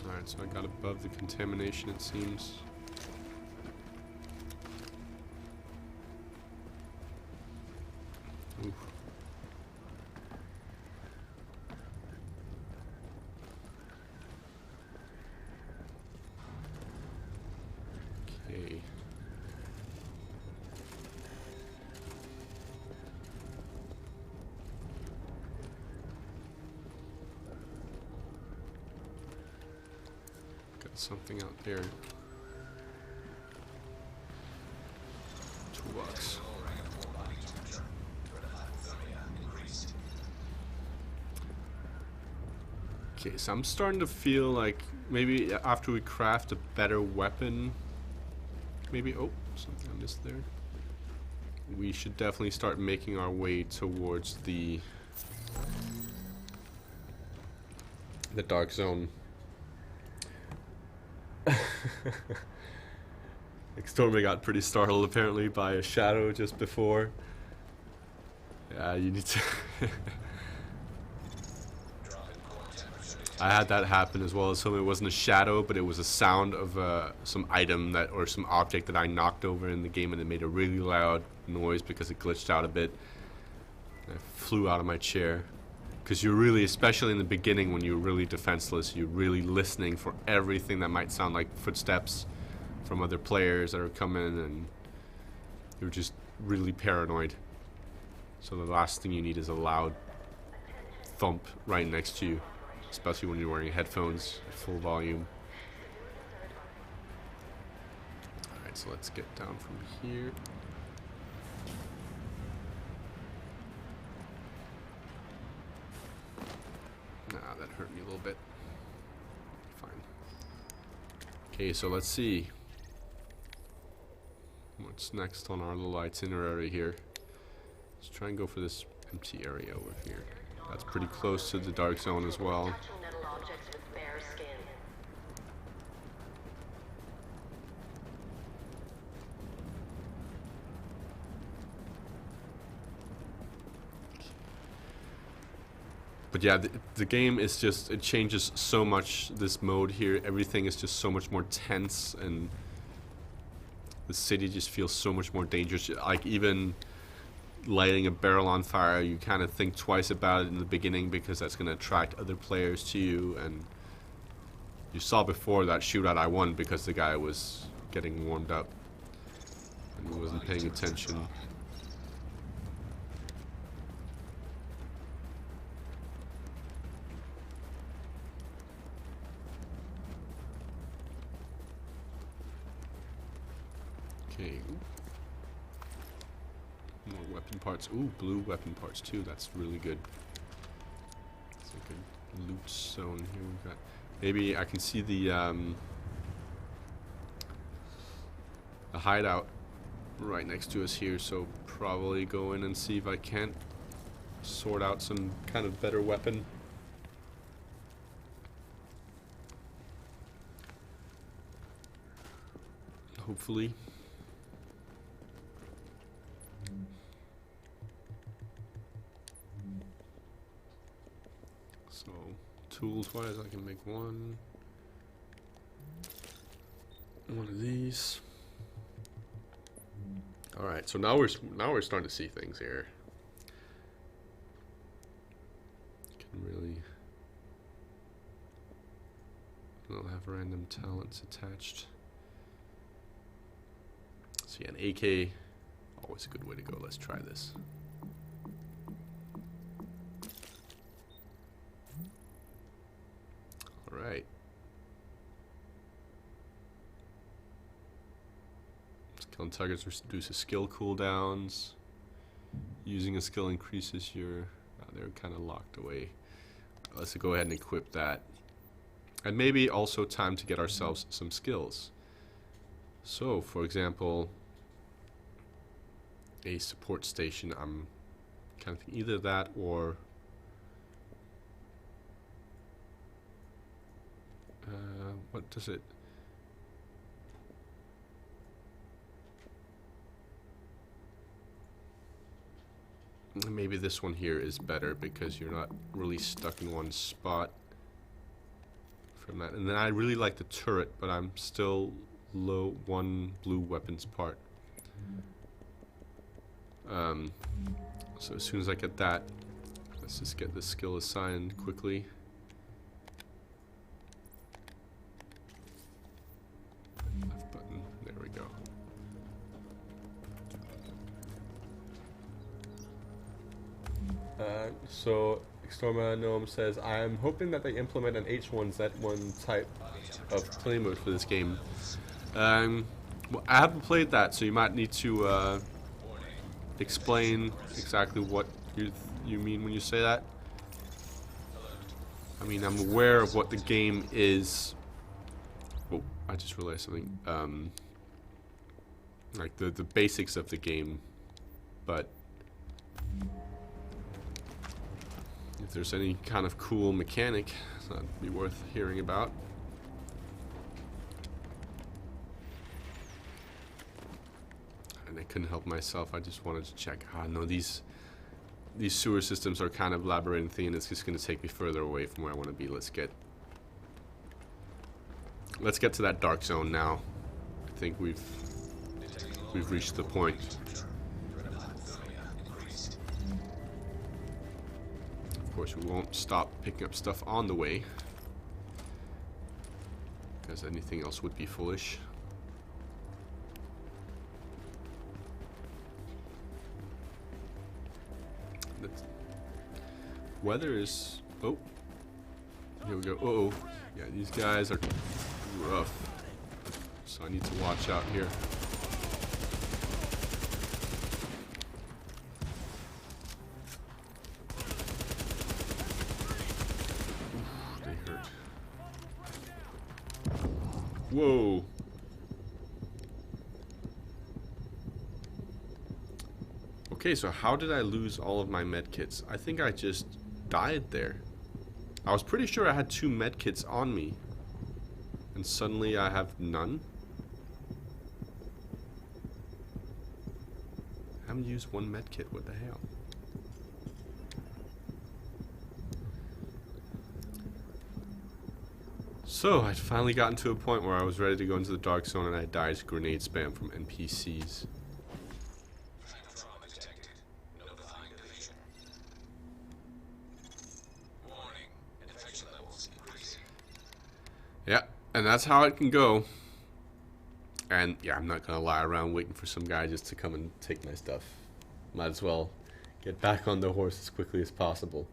Alright, so I got above the contamination, it seems. Oof. Okay. Something out there. Toolbox. Okay, so I'm starting to feel like maybe after we craft a better weapon, maybe, oh, something I missed there. We should definitely start making our way towards the dark zone. Like Stormy got pretty startled apparently by a shadow just before. Yeah, you need to I had that happen as well. So it wasn't a shadow, but it was a sound of some item that or some object that I knocked over in the game, and it made a really loud noise because it glitched out a bit. I flew out of my chair. Because you're really, especially in the beginning when you're really defenseless, you're really listening for everything that might sound like footsteps from other players that are coming, and you're just really paranoid. So the last thing you need is a loud thump right next to you, especially when you're wearing headphones at full volume. Alright, so let's get down from here. Nah, that hurt me a little bit. Fine. Okay, so let's see what's next on our little itinerary here. Let's try and go for this empty area over here. That's pretty close to the dark zone as well. But yeah, the game is just, it changes so much, this mode here. Everything is just so much more tense, and the city just feels so much more dangerous. Like even lighting a barrel on fire, you kind of think twice about it in the beginning because that's going to attract other players to you. And you saw before that shootout I won because the guy was getting warmed up and he wasn't paying attention. Okay. More weapon parts. Ooh, blue weapon parts too. That's really good. It's like a loot zone here. We've got. Maybe I can see the hideout right next to us here. So probably go in and see if I can't sort out some kind of better weapon. Hopefully. So, tools wise, I can make one of these. All right, so now we're starting to see things here. really. I'll have random talents attached. So yeah, an AK, always a good way to go. Let's try this. All right. Killing targets reduces skill cooldowns. Using a skill increases your... they're kind of locked away. Let's go ahead and equip that. And maybe also time to get ourselves some skills. So, for example, a support station. I'm kind of thinking either that or... what does it... Maybe this one here is better because you're not really stuck in one spot from that. And then I really like the turret, but I'm still low one blue weapons part. So as soon as I get that, let's just get this skill assigned quickly. Left button, there we go. So Extorma Gnome says, I'm hoping that they implement an H1Z1 type of play mode for this game. Well, I haven't played that, so you might need to explain exactly what you mean when you say that. I mean, I'm aware of what the game is. Oh, I just realized something. Like the basics of the game, but if there's any kind of cool mechanic, that'd be worth hearing about. And I couldn't help myself. I just wanted to check. Ah, no, these sewer systems are kind of labyrinthy, and it's just going to take me further away from where I want to be. Let's get to that dark zone now. I think we've reached the point. Of course, we won't stop picking up stuff on the way, because anything else would be foolish. The weather is... oh, here we go. Uh-oh. Yeah, these guys are rough, so I need to watch out here. Whoa. Okay, so how did I lose all of my medkits? I think I just died there. I was pretty sure I had 2 medkits on me, and suddenly I have none. I haven't used 1 medkit, what the hell? So, I'd finally gotten to a point where I was ready to go into the dark zone, and I died to grenade spam from NPCs. Yeah, and that's how it can go. And yeah, I'm not gonna lie around waiting for some guy just to come and take my stuff. Might as well get back on the horse as quickly as possible.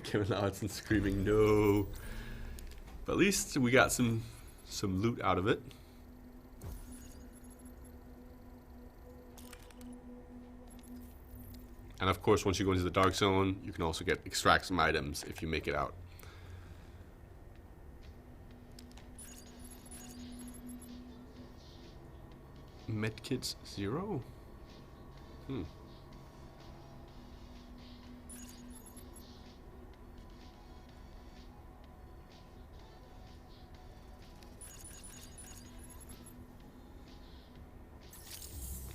Kevin Odson screaming no. But at least we got some loot out of it. And of course, once you go into the dark zone, you can also extract some items if you make it out. Medkits 0?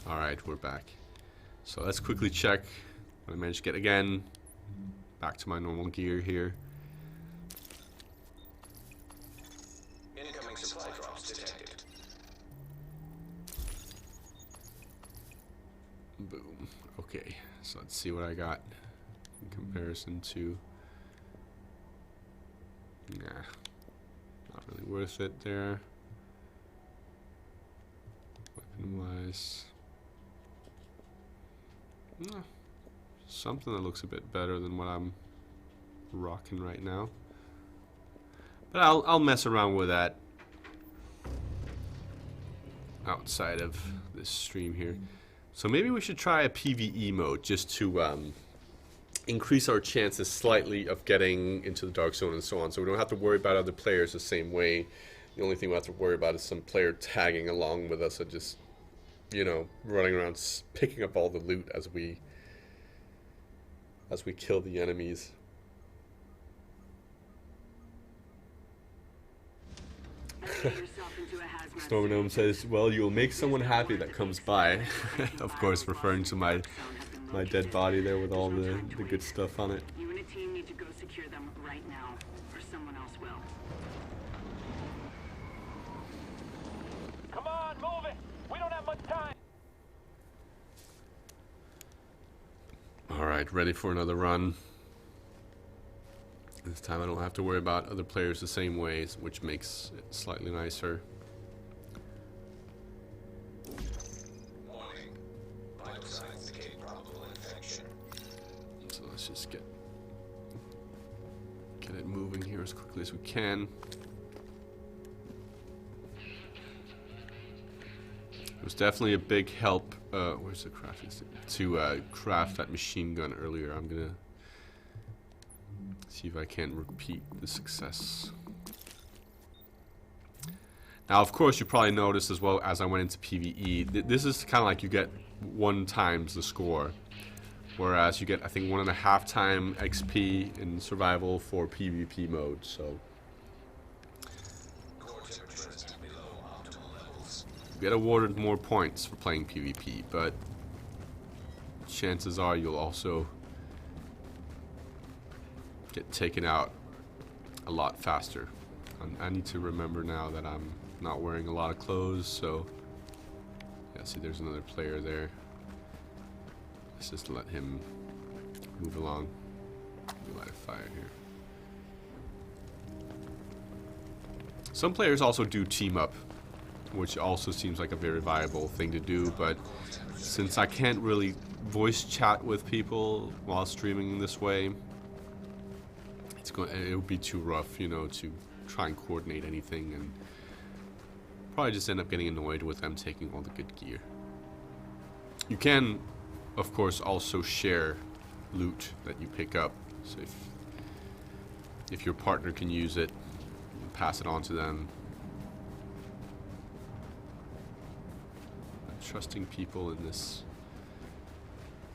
Alright, we're back. So let's quickly check what I managed to get again. Back to my normal gear here. Incoming supply drops detected. Boom. Okay, so let's see what I got in comparison to Nah, not really worth it there. Weapon-wise, something that looks a bit better than what I'm rocking right now. But I'll mess around with that outside of this stream here. So maybe we should try a PvE mode just to increase our chances slightly of getting into the Dark Zone and so on. So we don't have to worry about other players the same way. The only thing we have to worry about is some player tagging along with us and just, you know, running around picking up all the loot as we kill the enemies. Storm says, well, you'll make someone happy that comes by. Of course, referring to my dead body there with all the good stuff on it. You and a team need to go secure them right now, or someone else will. Come on, move it! We don't have much time! Alright, ready for another run. This time I don't have to worry about other players the same ways, which makes it slightly nicer. Warning. Vital signs indicate probable infection. So let's just get it moving here as quickly as we can. It was definitely a big help. Where's the crafting stick? To craft that machine gun earlier. I'm gonna see if I can repeat the success. Now, of course, you probably noticed as well as I went into PvE, this is kind of like you get 1 times the score, whereas you get, I think, 1.5 times XP in survival for PvP mode. So Core temperatures below optimal levels. you get awarded more points for playing PvP, but chances are you'll also get taken out a lot faster. I need to remember now that I'm not wearing a lot of clothes, so yeah, see there's another player there. Let's just let him move along. We light a fire here. Some players also do team up, which also seems like a very viable thing to do, but since I can't really voice chat with people while streaming this way, it would be too rough, you know, to try and coordinate anything, and probably just end up getting annoyed with them taking all the good gear. You can, of course, also share loot that you pick up. So if your partner can use it, pass it on to them. But trusting people in this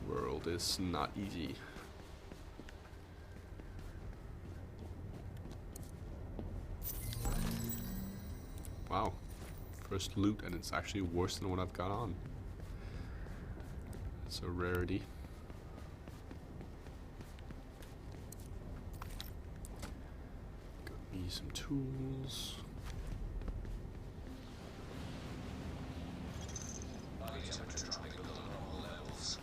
world is not easy. Wow, first loot, and it's actually worse than what I've got on. It's a rarity. Got me some tools. Body temperature dropping below normal levels.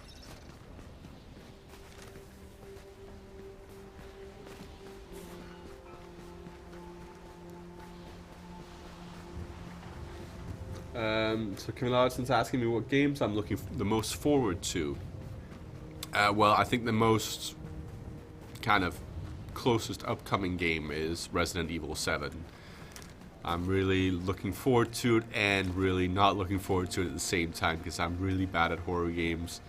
So Camilla Allison's asking me what games I'm looking the most forward to. Well, I think the most kind of closest upcoming game is Resident Evil 7. I'm really looking forward to it and really not looking forward to it at the same time because I'm really bad at horror games.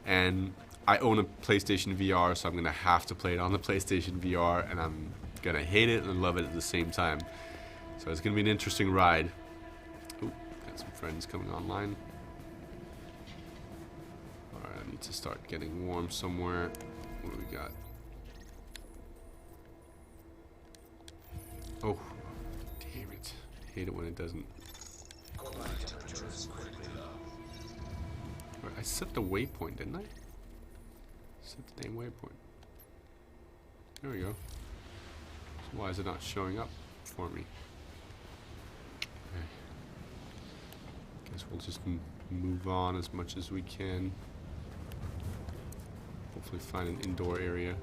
And I own a PlayStation VR, so I'm going to have to play it on the PlayStation VR, and I'm going to hate it and love it at the same time. So it's going to be an interesting ride. Got some friends coming online. Alright, I need to start getting warm somewhere. What do we got? Oh, damn it. I hate it when it doesn't. Core body temperature is critically low. Right, I set the waypoint, didn't I? Set the damn waypoint. There we go. So why is it not showing up for me? Okay. Guess we'll just move on as much as we can. Hopefully find an indoor area.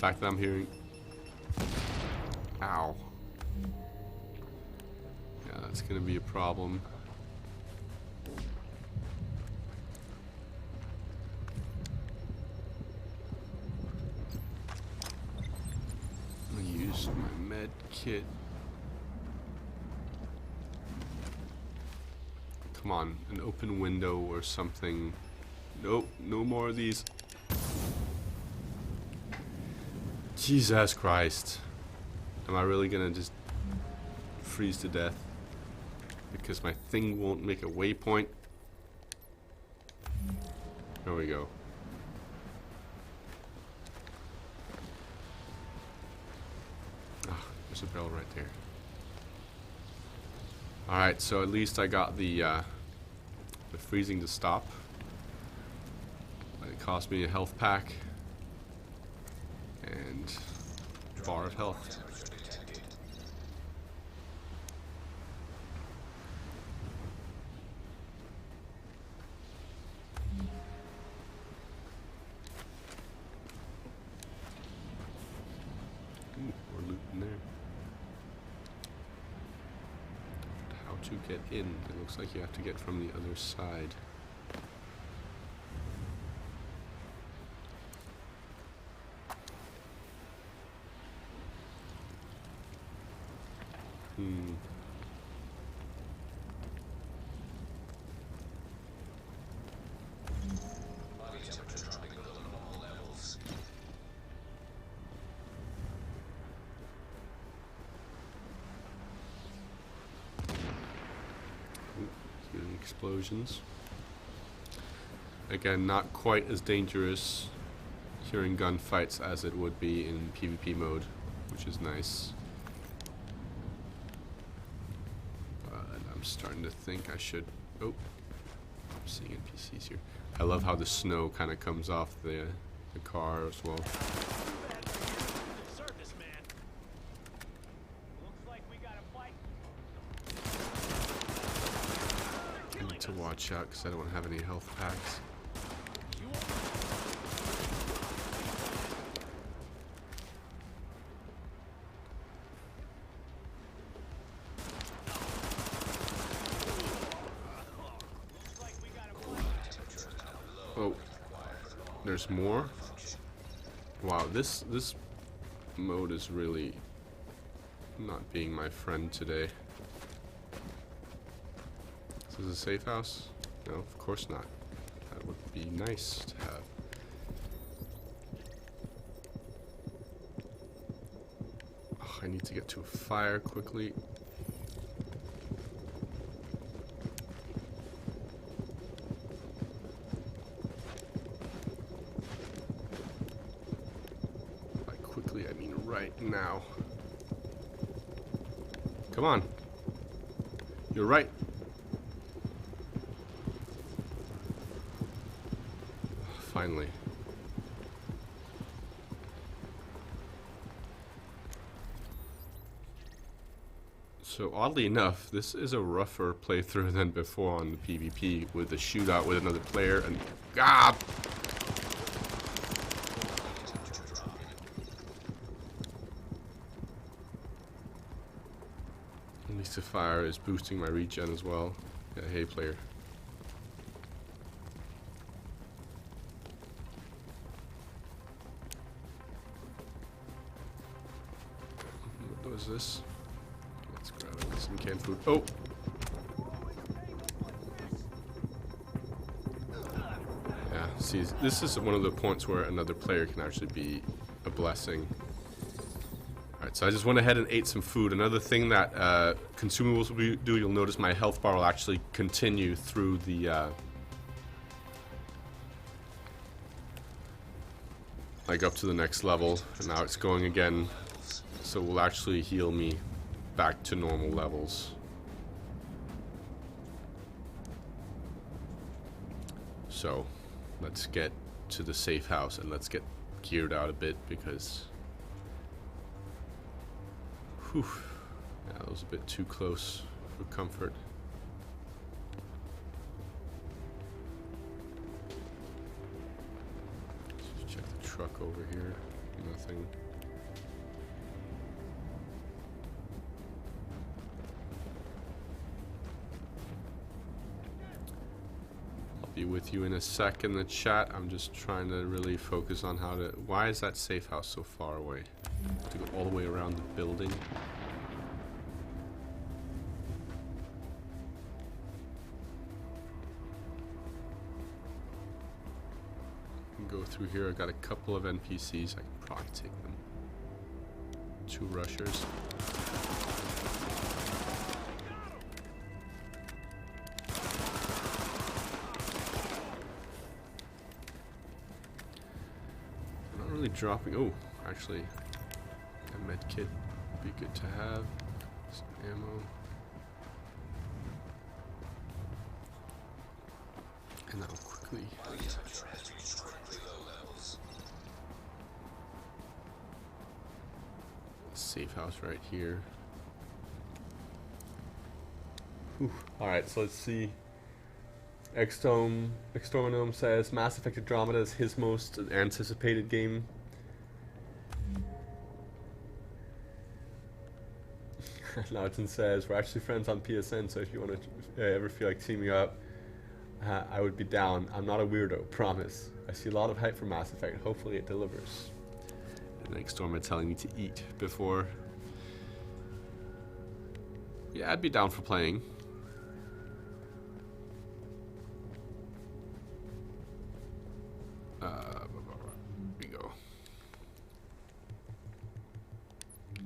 fact that I'm hearing... Ow. Yeah, that's gonna be a problem. I'm gonna use my med kit. Come on, an open window or something. Nope, no more of these. Jesus Christ. Am I really gonna just freeze to death? Because my thing won't make a waypoint. There we go. Ah, there's a bell right there. Alright, so at least I got the freezing to stop. It cost me a health pack and bar of health. Ooh, we're looting there. How to get in? It looks like you have to get from the other side. Body temperature dropping below normal levels. Hearing explosions. Again, not quite as dangerous hearing gunfights as it would be in PvP mode, which is nice. I'm starting to think I should... Oh, I'm seeing NPCs here. I love how the snow kind of comes off the car as well. Surface, man. Looks like we got a fight. I need to watch out because I don't have any health packs. Oh, there's more? Wow, this mode is really not being my friend today. Is this a safe house? No, of course not. That would be nice to have. Oh, I need to get to a fire quickly. By quickly, I mean right now. Come on. You're right. Finally. So oddly enough, this is a rougher playthrough than before on the PvP with the shootout with another player and ah! At least the fire is boosting my regen as well. Yeah, hey player. What was this? Let's grab some canned food. Oh! Yeah, see, this is one of the points where another player can actually be a blessing. Alright, so I just went ahead and ate some food. Another thing that consumables will do, you'll notice my health bar will actually continue through the... like up to the next level, and now it's going again. So it will actually heal me back to normal levels. So let's get to the safe house and let's get geared out a bit because whew, yeah, that was a bit too close for comfort. Let's check the truck over here. Nothing. I'll be with you in a sec in the chat. I'm just trying to really focus on how to... Why is that safe house so far away? To go all the way around the building. Go through here. I got a couple of NPCs. I can probably take them. 2 rushers. I'm not really dropping. Oh, actually, a med kit would be good to have. Some ammo. And that'll quickly. Safe house right here. Alright, so let's see. Extorminome says Mass Effect Andromeda is his most anticipated game. Naughton says we're actually friends on PSN, so if you want to ever feel like teaming up, I would be down. I'm not a weirdo, promise. I see a lot of hype for Mass Effect. Hopefully it delivers. Next storm are telling me to eat before. Yeah, I'd be down for playing. Here we go. I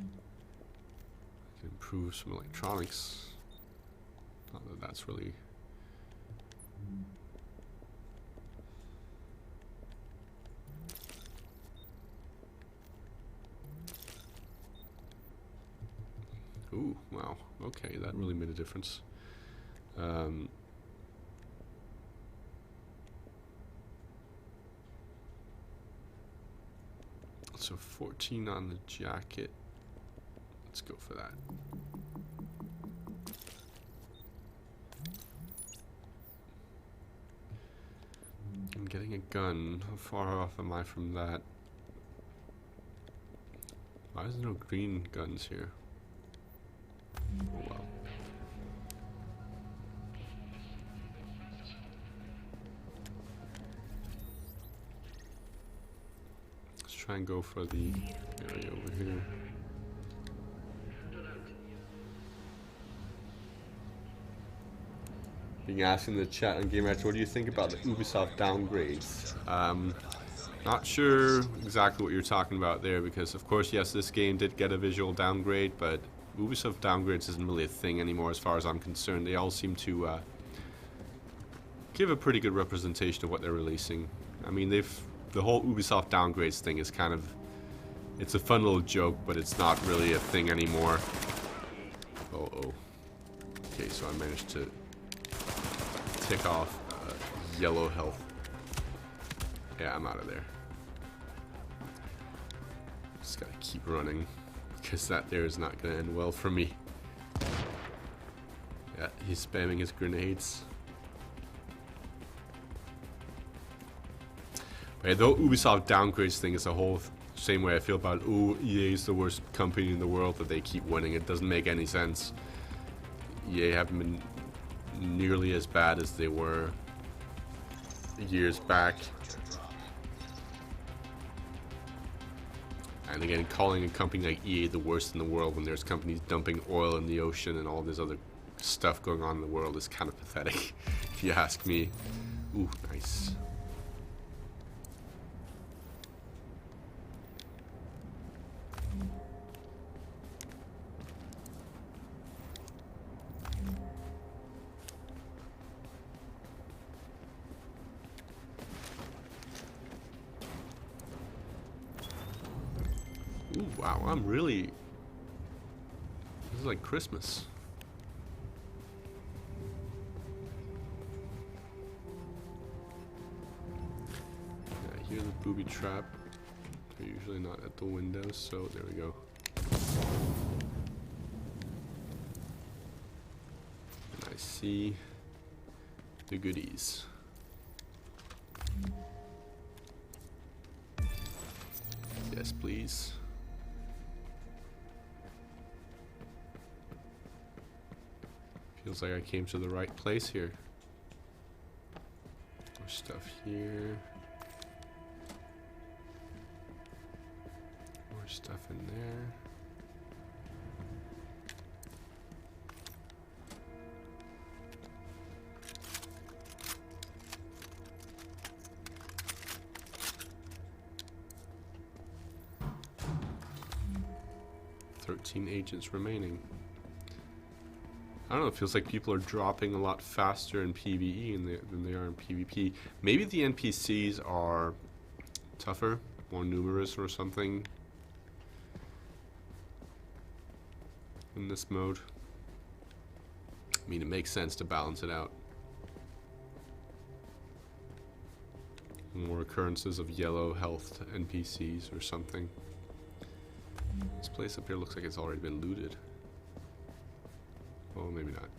can improve some electronics. Not that that's really... Ooh, wow. Okay, that really made a difference. So 14 on the jacket. Let's go for that. I'm getting a gun. How far off am I from that? Why is there no green guns here? Oh well. Let's try and go for the area over here. Being asked in the chat on Game Reactor, what do you think about the Ubisoft downgrades? Not sure exactly what you're talking about there, because of course, yes, this game did get a visual downgrade, but Ubisoft downgrades isn't really a thing anymore as far as I'm concerned. They all seem to give a pretty good representation of what they're releasing. I mean, the whole Ubisoft downgrades thing is kind of, it's a fun little joke, but it's not really a thing anymore. Oh. Okay, so I managed to tick off yellow health. Yeah, I'm out of there. Just gotta keep running, because that there is not gonna end well for me. Yeah, he's spamming his grenades. But yeah, the whole Ubisoft downgrades thing is the whole same way I feel about, oh, EA is the worst company in the world, that they keep winning. It doesn't make any sense. EA haven't been nearly as bad as they were years back. And again, calling a company like EA the worst in the world when there's companies dumping oil in the ocean and all this other stuff going on in the world is kind of pathetic, if you ask me. Ooh, nice. Ooh, wow, I'm really... This is like Christmas. Yeah, I hear the booby trap. They're usually not at the windows, so there we go. And I see the goodies. Yeah, Yes, please. Feels like I came to the right place here. More stuff here. More stuff in there. Agents remaining. I don't know, it feels like people are dropping a lot faster in PvE than they are in PvP. Maybe the NPCs are tougher, more numerous or something in this mode. I mean, it makes sense to balance it out. More occurrences of yellow health NPCs or something. This place up here looks like it's already been looted. Oh, maybe not.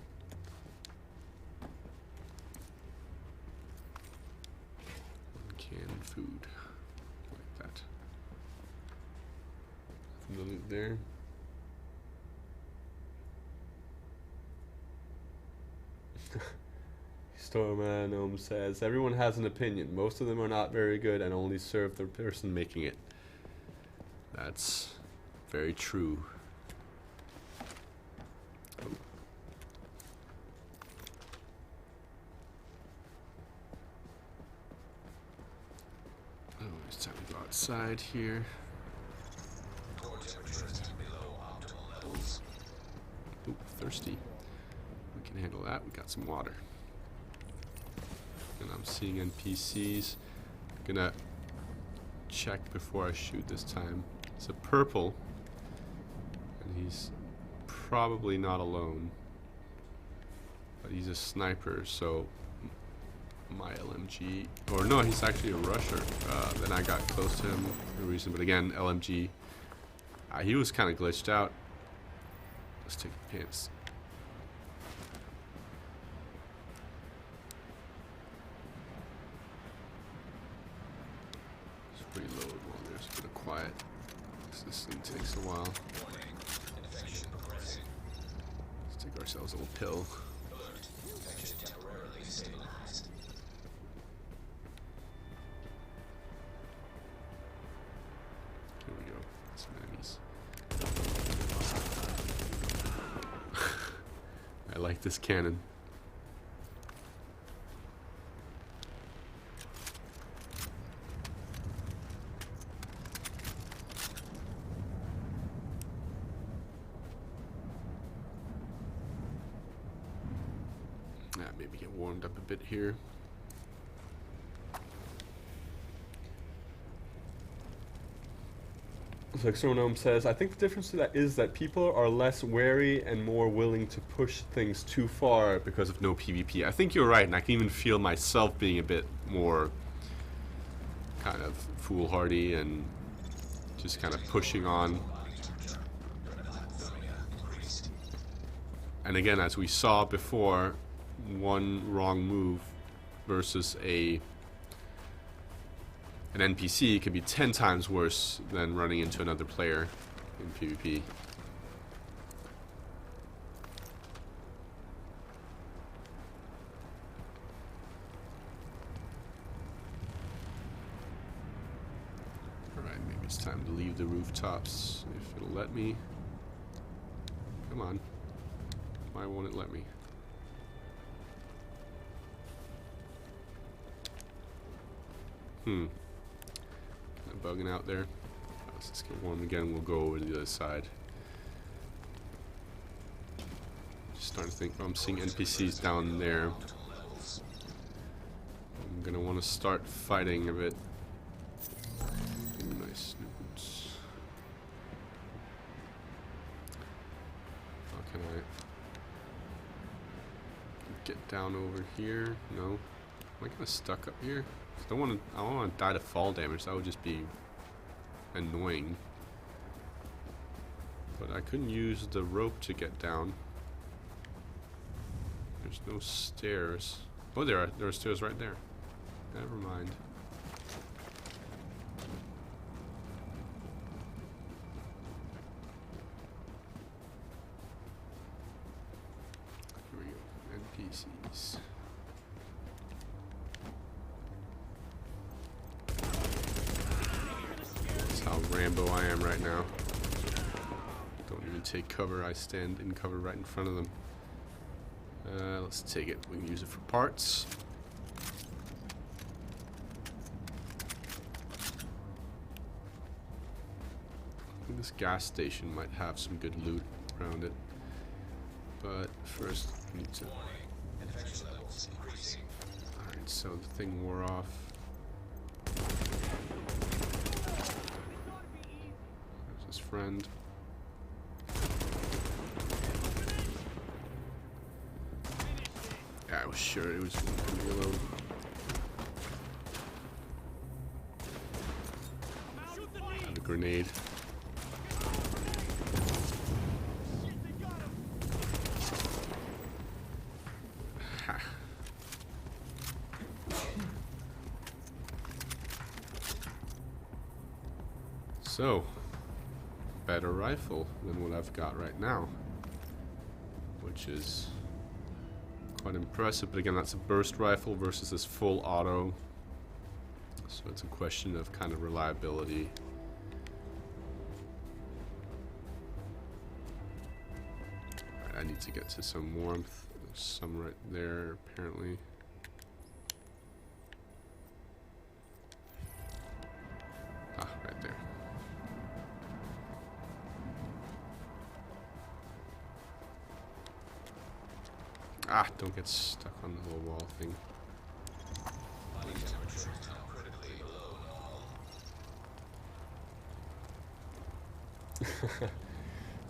Canned food. Like that. Nothing to loot there. Storman Gnome says, everyone has an opinion. Most of them are not very good and only serve the person making it. That's very true. Oh. Oh, it's time to go outside here. Core temperatures below optimal levels. Ooh, thirsty. We can handle that. We got some water. And I'm seeing NPCs. Gonna check before I shoot this time. It's a purple. And he's probably not alone. But he's a sniper, so my LMG, or no, he's actually a rusher. Then I got close to him for no reason, but again, LMG. He was kind of glitched out. Let's take the pants. Let's reload while there's a bit of quiet. This thing takes a while. Let's take ourselves a little pill. Here we go. Some enemies. I like this cannon. Maybe get warmed up a bit here. So Xronome says, I think the difference to that is that people are less wary and more willing to push things too far because of no PvP. I think you're right, and I can even feel myself being a bit more kind of foolhardy and just kind of pushing on. And again, as we saw before, one wrong move versus an NPC could be 10 times worse than running into another player in PvP. Alright, maybe it's time to leave the rooftops, if it'll let me. Come on. Why won't it let me? Kind of bugging out there. Let's just get warm again. We'll go over to the other side. Just starting to think. I'm seeing NPCs down there. I'm gonna want to start fighting a bit. Ooh, nice new boots. How can I get down over here? No. Am I kind of stuck up here? I don't want to die to fall damage. That would just be annoying. But I couldn't use the rope to get down. There's no stairs. Oh, there are stairs right there. Never mind. Rambo I am right now. Don't even take cover, I stand in cover right in front of them. Let's take it. We can use it for parts. I think this gas station might have some good loot around it. But first, we need to... Alright, so the thing wore off. There's his friend. Yeah, I was sure it was going to reload. And a grenade. Ha. So, better rifle than what I've got right now, which is quite impressive. But again, that's a burst rifle versus this full auto, so it's a question of kind of reliability. Right, I need to get to some warmth. There's some right there apparently. Ah, right there. Ah, don't get stuck on the little wall thing.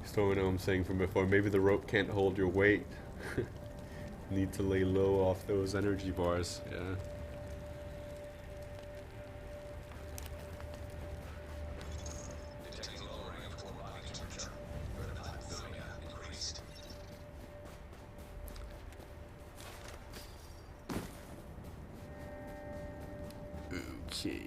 So what I'm saying from before, maybe the rope can't hold your weight. Need to lay low off those energy bars, yeah. Okay.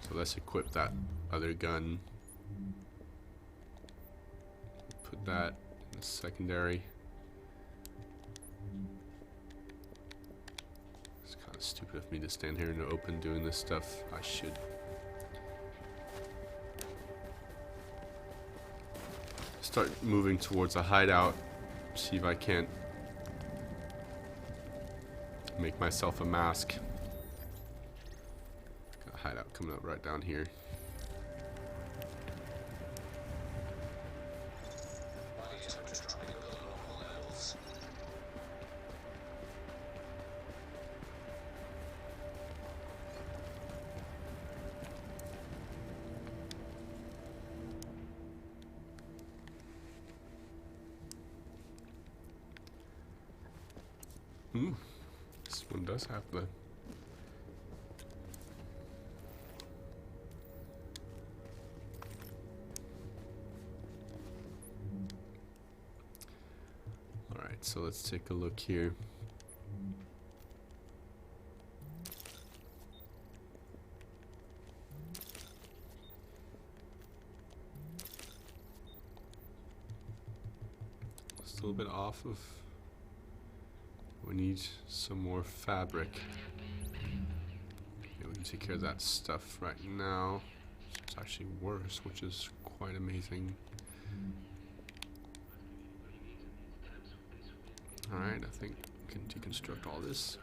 So let's equip that other gun. Put that in the secondary. It's kind of stupid of me to stand here in the open doing this stuff. I should start moving towards a hideout. See if I can't make myself a mask. Got a hideout coming up right down here. This one does have the Alright, so let's take a look here. Still a bit off of. We need some more fabric. Okay, we can take care of that stuff right now. It's actually worse, which is quite amazing. Alright, I think we can deconstruct all this.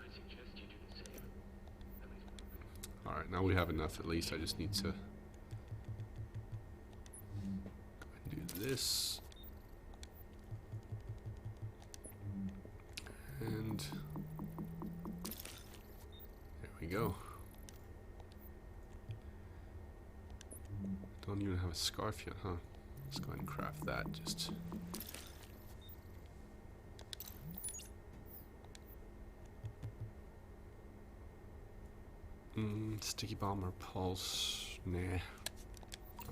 Alright, now we have enough at least. I just need to go and do this. And there we go. Don't even have a scarf yet, huh? Let's go ahead and craft that. Just sticky bomb or pulse? Nah, not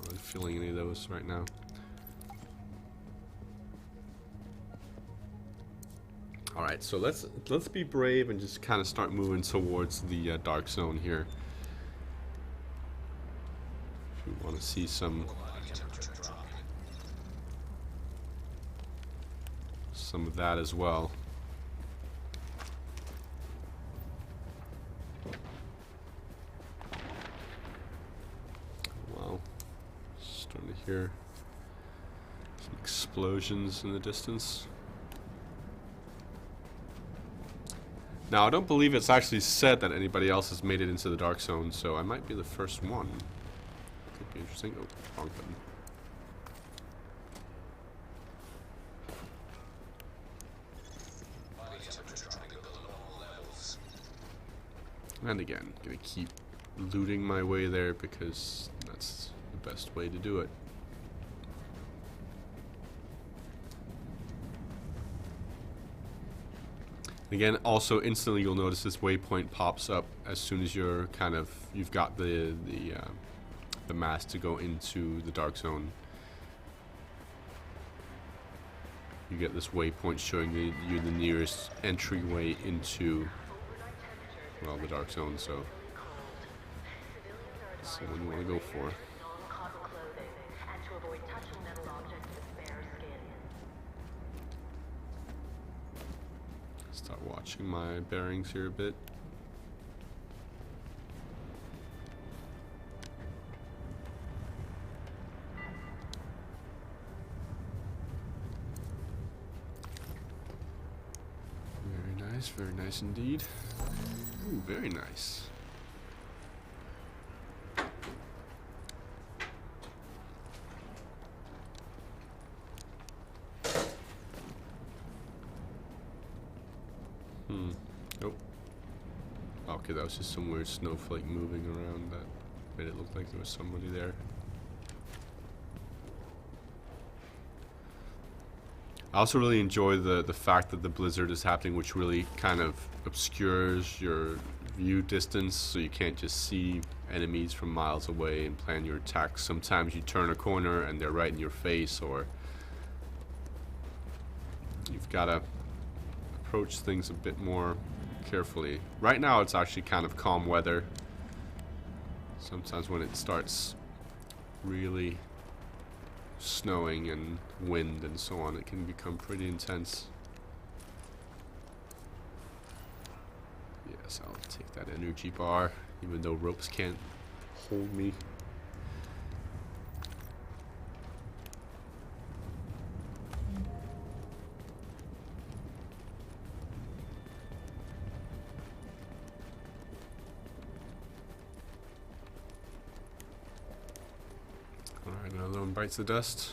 really feeling any of those right now. Alright, so let's be brave and just kind of start moving towards the dark zone here. If you want to see some of that as well. explosions in the distance. Now, I don't believe it's actually said that anybody else has made it into the dark zone, so I might be the first one. Could be interesting. Oh, wrong button. And again, gonna keep looting my way there because that's the best way to do it. Again, also instantly you'll notice this waypoint pops up as soon as you've got the mask to go into the dark zone. You get this waypoint showing you the nearest entryway into, well, the dark zone, so that's the one you want to go for. Start watching my bearings here a bit. Very nice indeed. Ooh, very nice. Oh. Okay, that was just some weird snowflake moving around that made it look like there was somebody there. I also really enjoy the fact that the blizzard is happening, which really kind of obscures your view distance, so you can't just see enemies from miles away and plan your attacks. Sometimes you turn a corner and they're right in your face, or you've got to approach things a bit more carefully. Right now it's actually kind of calm weather. Sometimes when it starts really snowing and wind and so on, it can become pretty intense. Yes, I'll take that energy bar, even though ropes can't hold me. Alright, another one bites the dust.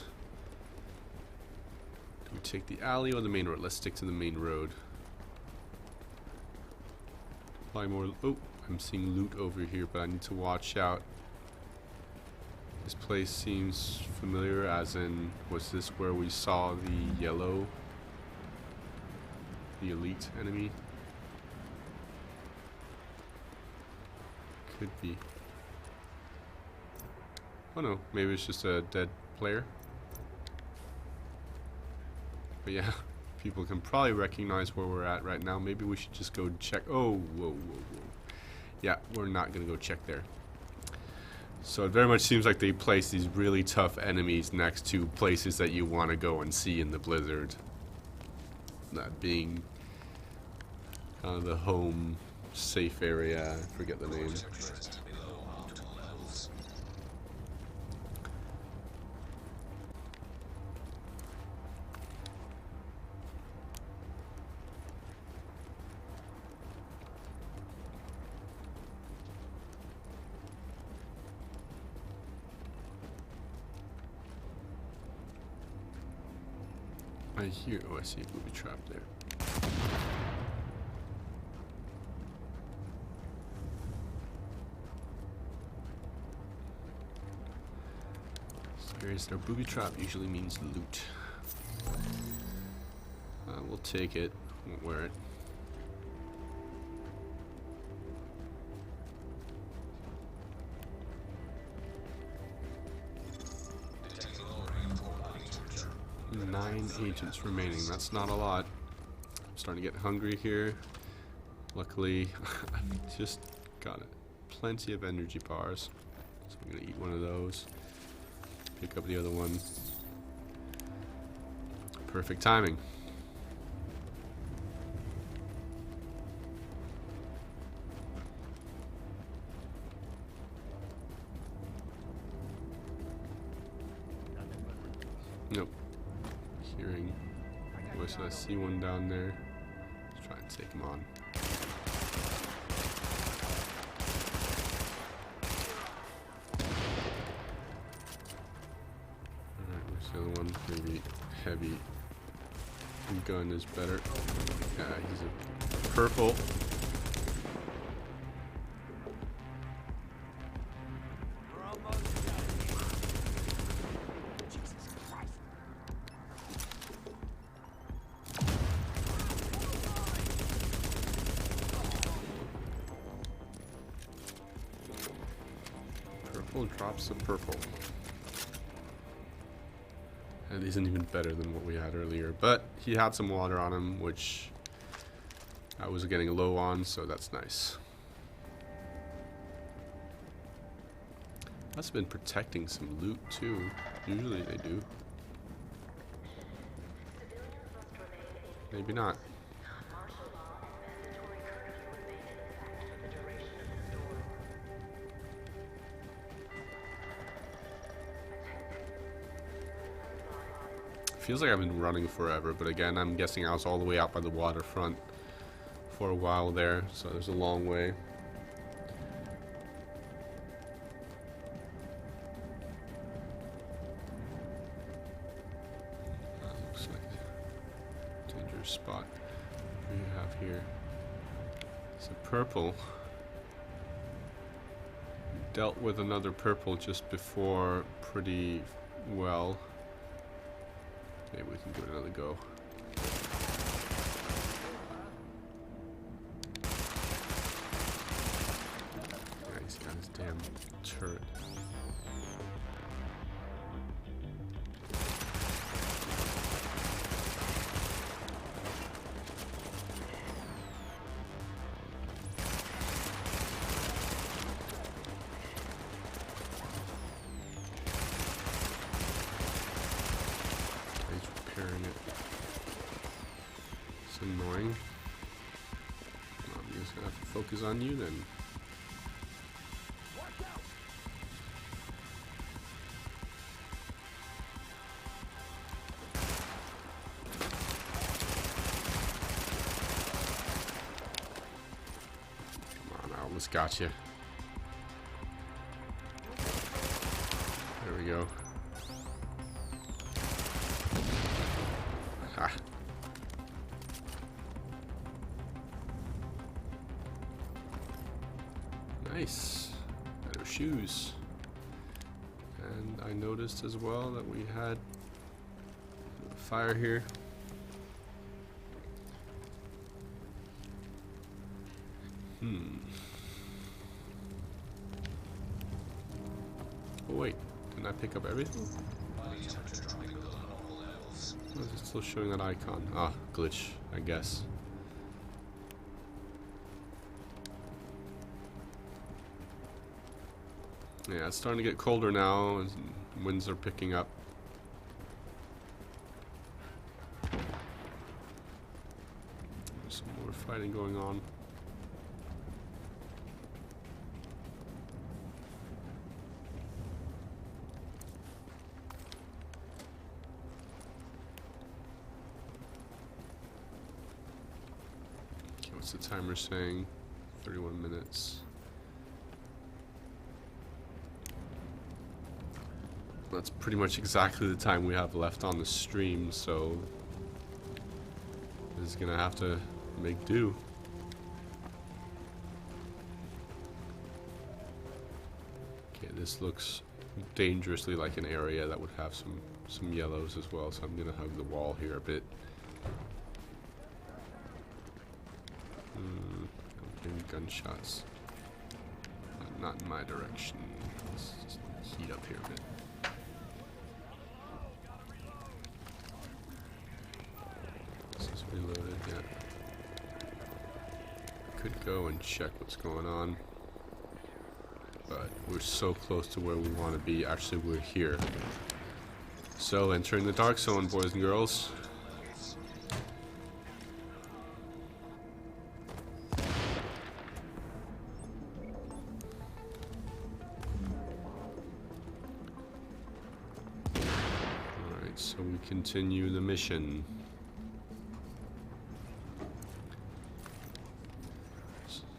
Do we take the alley or the main road? Let's stick to the main road. Apply more. Oh, I'm seeing loot over here, but I need to watch out. This place seems familiar, as in, was this where we saw the yellow, the elite enemy? Could be. Oh no, maybe it's just a dead player. But yeah, people can probably recognize where we're at right now. Maybe we should just go check. Oh, whoa, whoa, whoa. Yeah, we're not gonna go check there. So it very much seems like they place these really tough enemies next to places that you want to go and see in the blizzard. That being kind of the home safe area. I forget the name. I hear. Oh, I see a booby trap there. Serious, their booby trap usually means loot. We'll take it. Won't wear it. Nine agents remaining. That's not a lot. I'm starting to get hungry here. Luckily, I've just got plenty of energy bars, so I'm gonna eat one of those. Pick up the other one. Perfect timing. Nope. So I see one down there. Let's try and take him on. Alright, where's the other one? Maybe heavy gun is better. Yeah, he's a purple. Drops of purple. It isn't even better than what we had earlier, but he had some water on him, which I was getting low on, so that's nice. Must have been protecting some loot too. Usually they do. Maybe not. Feels like I've been running forever, but again, I'm guessing I was all the way out by the waterfront for a while there, so there's a long way. That looks like a dangerous spot. What do you have here? It's a purple. Dealt with another purple just before pretty well. Maybe we can give it another go. Yeah, he's got his damn turret. It's annoying. I'm just gonna have to focus on you then. Come on, I almost got you. There we go. Ha. Nice. Better shoes. And I noticed as well that we had a fire here. Oh wait, didn't I pick up everything? Why is it still showing that icon? Ah, glitch, I guess. Yeah, it's starting to get colder now, and winds are picking up. There's some more fighting going on. Okay, what's the timer saying? 31 minutes. That's pretty much exactly the time we have left on the stream, so this is gonna have to make do. Okay, this looks dangerously like an area that would have some yellows as well, so I'm gonna hug the wall here a bit. I'm hearing gunshots. Not in my direction. Let's just heat up here a bit. Reloaded, yeah. Could go and check what's going on, but we're so close to where we want to be. Actually, we're here. So, entering the dark zone, boys and girls. Alright, so we continue the mission.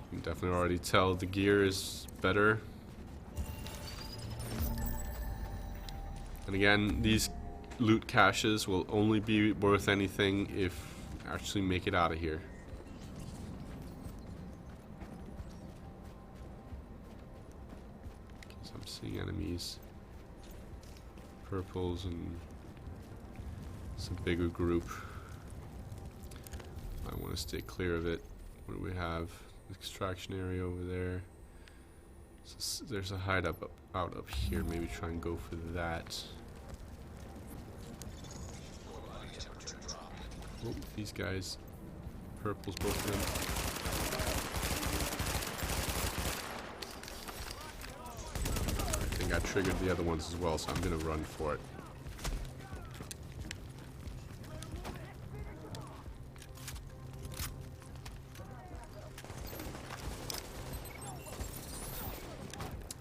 You can definitely already tell the gear is better. And again, these loot caches will only be worth anything if you actually make it out of here. So I'm seeing enemies. Purples and it's a bigger group. I want to stay clear of it. What do we have? Extraction area over there. So there's a hideout out up here. Maybe try and go for that. Oh, these guys. Purples, both of them. I think I triggered the other ones as well, so I'm gonna run for it.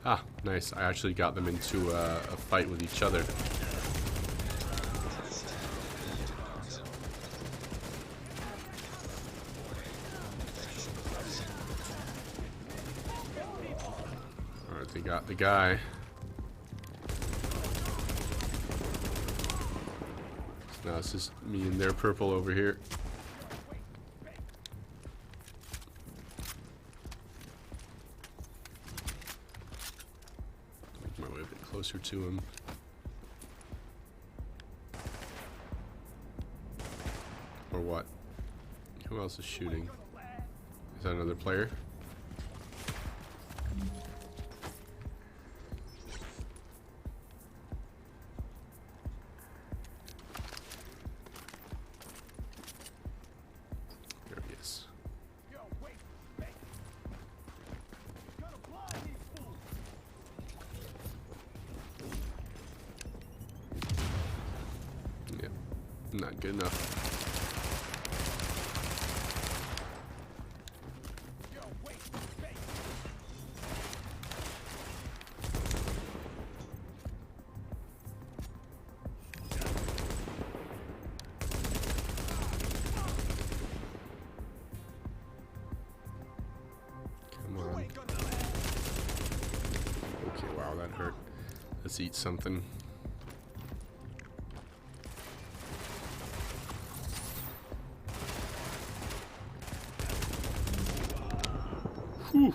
Ah, nice. I actually got them into a fight with each other. Alright, they got the guy. So now it's just me and their purple over here. Closer to him. Or what? Who else is shooting? Is that another player? There he is. Not good enough. Come on. Okay, wow, that hurt. Let's eat something. Whew.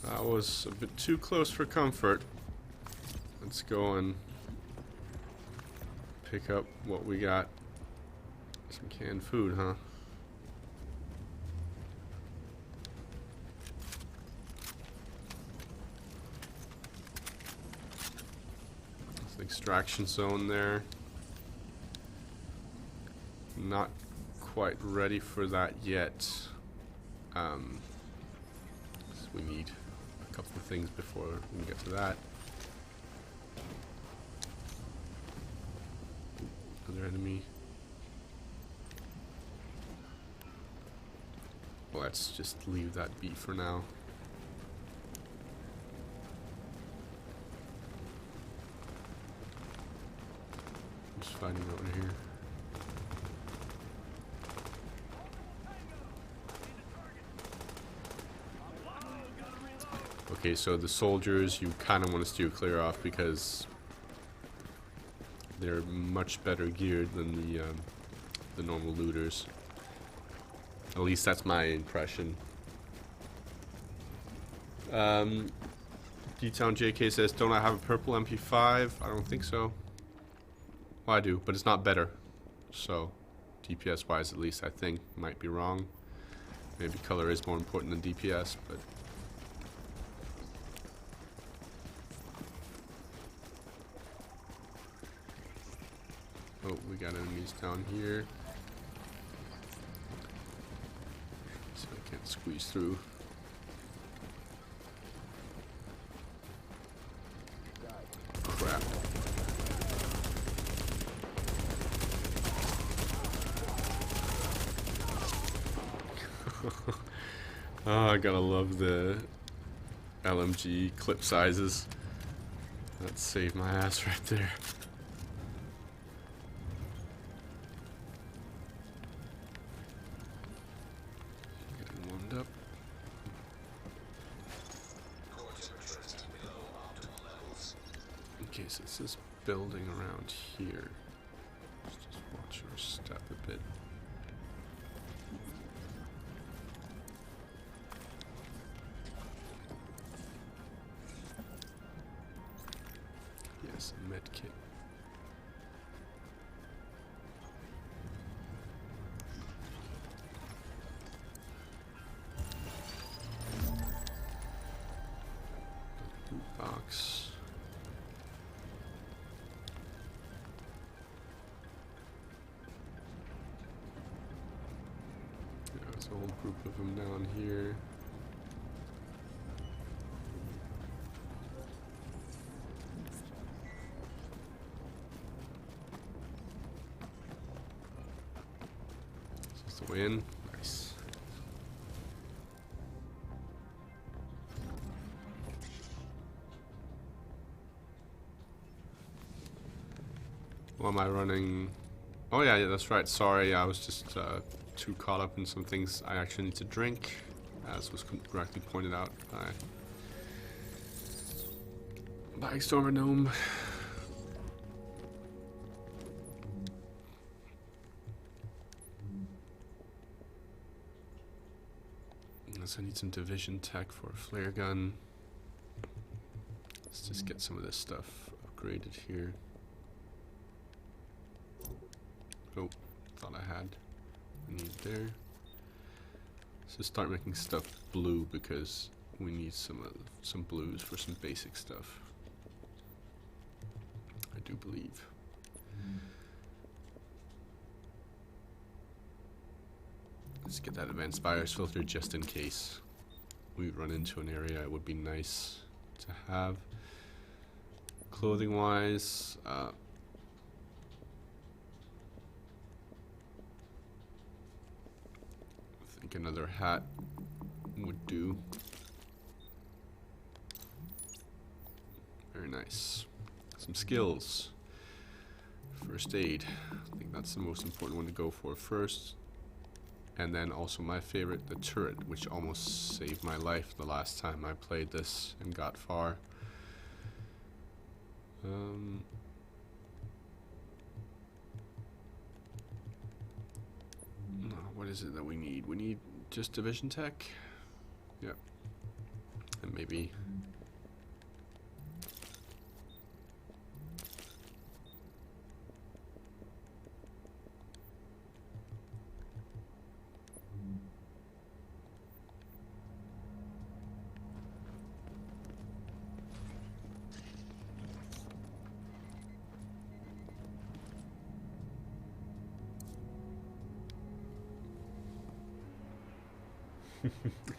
That was a bit too close for comfort. Let's go and pick up what we got. Some canned food, huh? There's an extraction zone there. Not quite ready for that yet. So we need a couple of things before we can get to that. Another enemy. Well, let's just leave that be for now. I'm just fighting over here. Okay, so the soldiers you kind of want to steer clear off because they're much better geared than the normal looters. At least that's my impression. D-Town JK says, don't I have a purple MP5? I don't think so. Well, I do, but it's not better. So, DPS wise at least, I think. Might be wrong. Maybe color is more important than DPS, but... Oh, we got enemies down here. So I can't squeeze through. Crap. Oh, I gotta love the LMG clip sizes. That saved my ass right there. Getting warmed up. so it's this building around here. Let's just watch our step a bit. Yes, a med kit. Loot box. There's a whole group of them down here. Is this the way in? Nice. Why am I running? Oh yeah, that's right. Sorry, I was just too caught up in some things I actually need to drink, as was correctly pointed out by Stormer Gnome. Unless I need some division tech for a flare gun. Let's just get some of this stuff upgraded here. Oh, thought I had a need there. Let's just start making stuff blue because we need some blues for some basic stuff. I do believe. Let's get that advanced buyers filter just in case we run into an area it would be nice to have. Clothing wise, I think another hat would do. Very nice. Some skills. First aid. I think that's the most important one to go for first. And then also my favorite, the turret, which almost saved my life the last time I played this and got far. What is it that we need? We need just division tech? Yep. And maybe...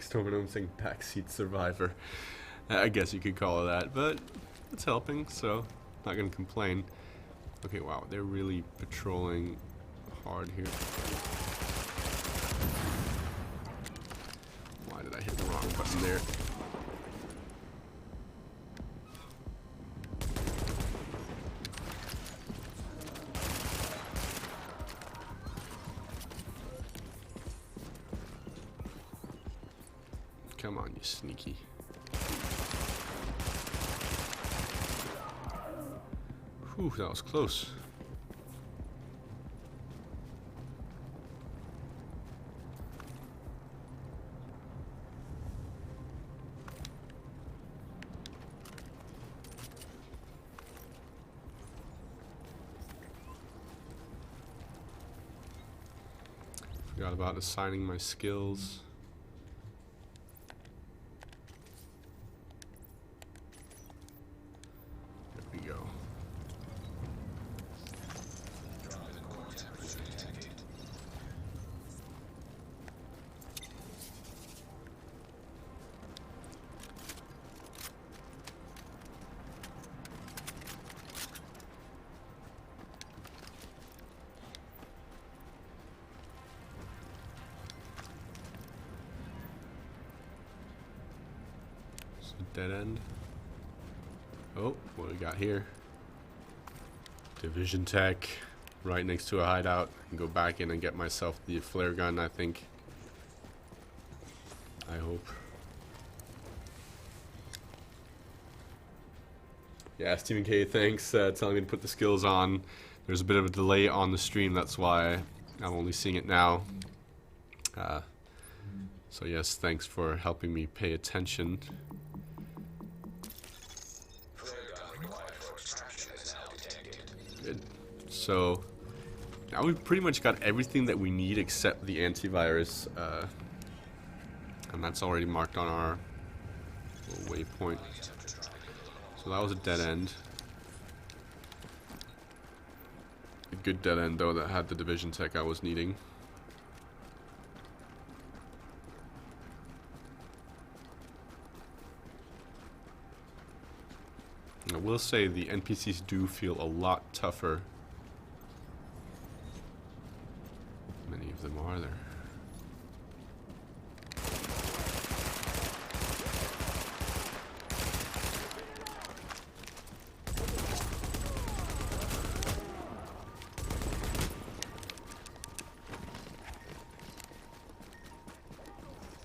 Storm saying backseat survivor. I guess you could call it that, but it's helping, so not gonna complain. Okay, wow, they're really patrolling hard here. Why did I hit the wrong button there? Come on, you sneaky. Whew, that was close. Forgot about assigning my skills. Dead end. Oh, what do we got here? Division tech, right next to a hideout. I can go back in and get myself the flare gun, I think. I hope. Yeah, Stephen K, thanks, telling me to put the skills on. There's a bit of a delay on the stream, that's why I'm only seeing it now. So yes, thanks for helping me pay attention. Flare gun required for extraction is now detected. Good. So now we've pretty much got everything that we need except the antivirus, and that's already marked on our little waypoint. So that was a dead end. A good dead end though that had the division tech I was needing. I will say the NPCs do feel a lot tougher. How many of them are there?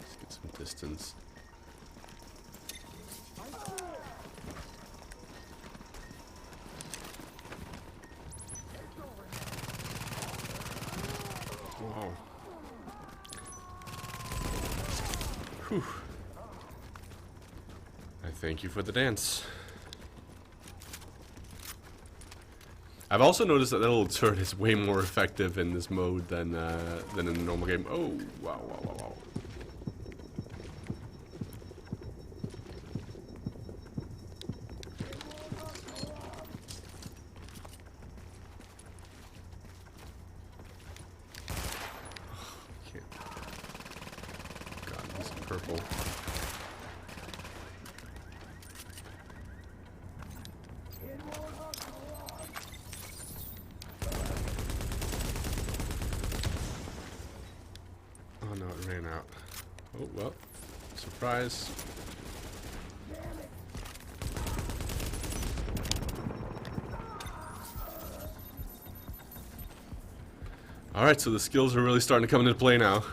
Let's get some distance. Wow. Whew. I thank you for the dance. I've also noticed that little turret is way more effective in this mode than in the normal game. Oh, wow, wow, wow, wow. God, he's purple. Oh no, it ran out. Oh well, surprise. Alright, so the skills are really starting to come into play now.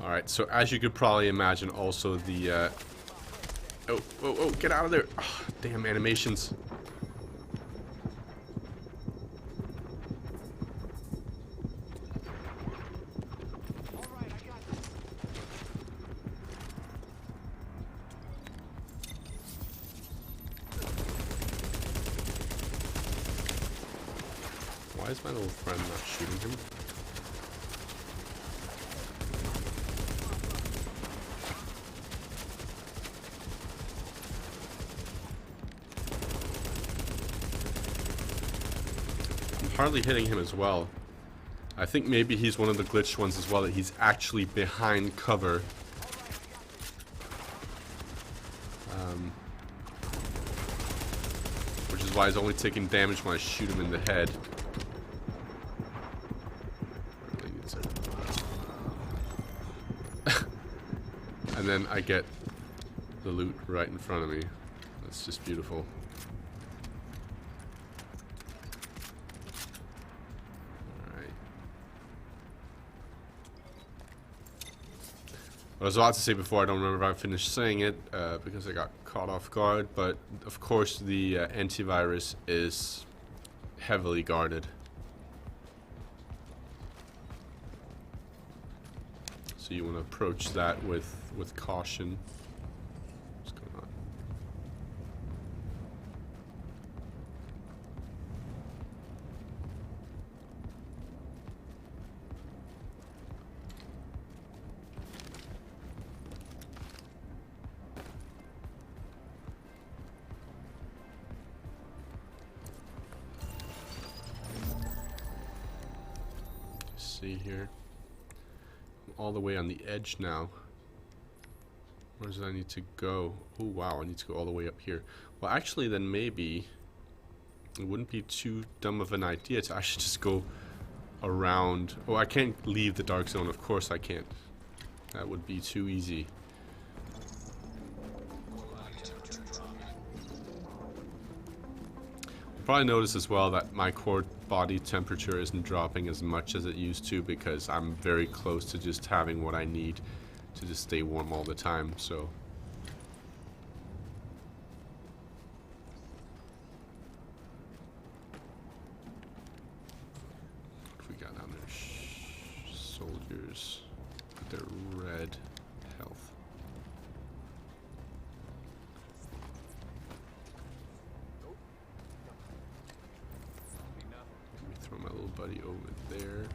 Alright, so as you could probably imagine, also the, oh, get out of there! Oh, damn animations. Why is my little friend not shooting him? Hardly hitting him as well. I think maybe he's one of the glitched ones as well, that he's actually behind cover. Which is why he's only taking damage when I shoot him in the head. Really needs it. And then I get the loot right in front of me. That's just beautiful. I was about to say before, I don't remember if I finished saying it because I got caught off guard, but of course the antivirus is heavily guarded. So you want to approach that with caution. What's going on? See here, I'm all the way on the edge now. Where does I need to go? Oh wow, I need to go all the way up here. Well, actually, then maybe it wouldn't be too dumb of an idea to actually just go around. Oh, I can't leave the dark zone. Of course I can't. That would be too easy. You'll probably notice as well that my core body temperature isn't dropping as much as it used to because I'm very close to just having what I need to just stay warm all the time, so. What we got down there? Soldiers. They're red health. Let me throw my little buddy over there.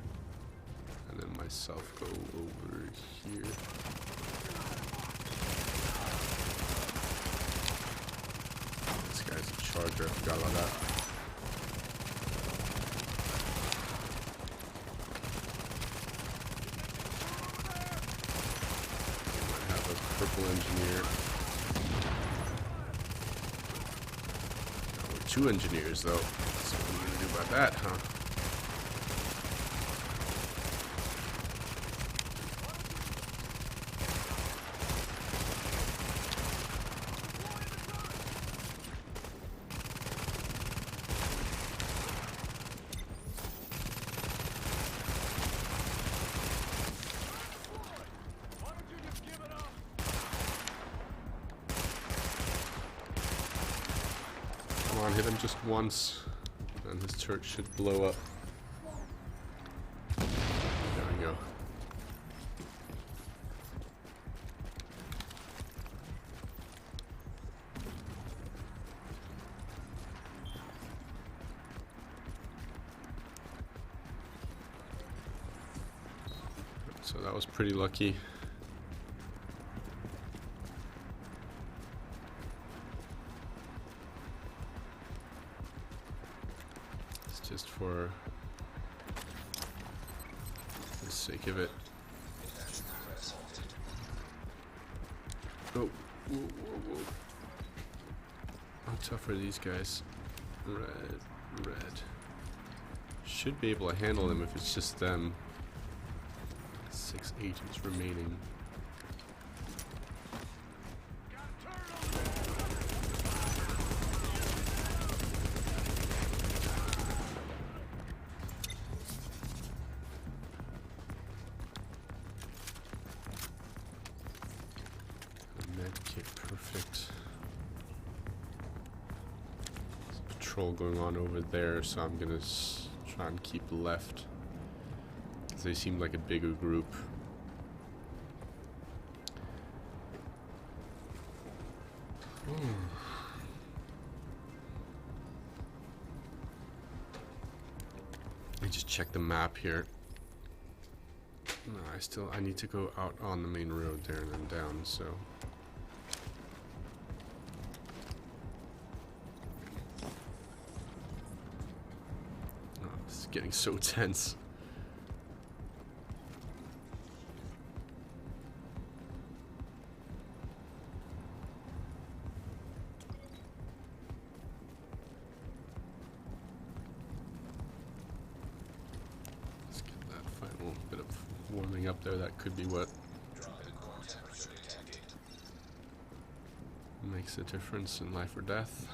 And then myself go over here. This guy's a charger, I forgot about that. Might have a purple engineer. Oh, 2 engineers though. So what are we gonna do about that, huh? Come on, hit him just once, and his turret should blow up. There we go. So that was pretty lucky. Just for the sake of it. Oh, whoa, whoa, whoa. How tough are these guys? Red. Should be able to handle them if it's just them. 6 agents remaining. Medkit, perfect. There's a patrol going on over there, so I'm gonna try and keep left. Because they seem like a bigger group. Let me just check the map here. No, I need to go out on the main road there and then down, so. Oh, this is getting so tense. Let's get that final bit of warming up there. That could be what makes a difference in life or death.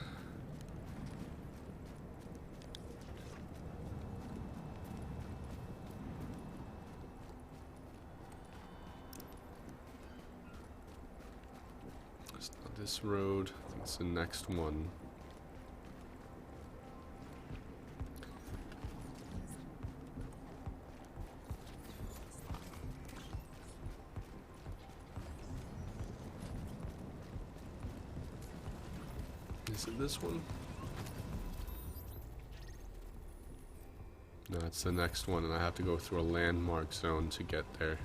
It's not this road. I think it's the next one. Is it this one? No, it's the next one, and I have to go through a landmark zone to get there.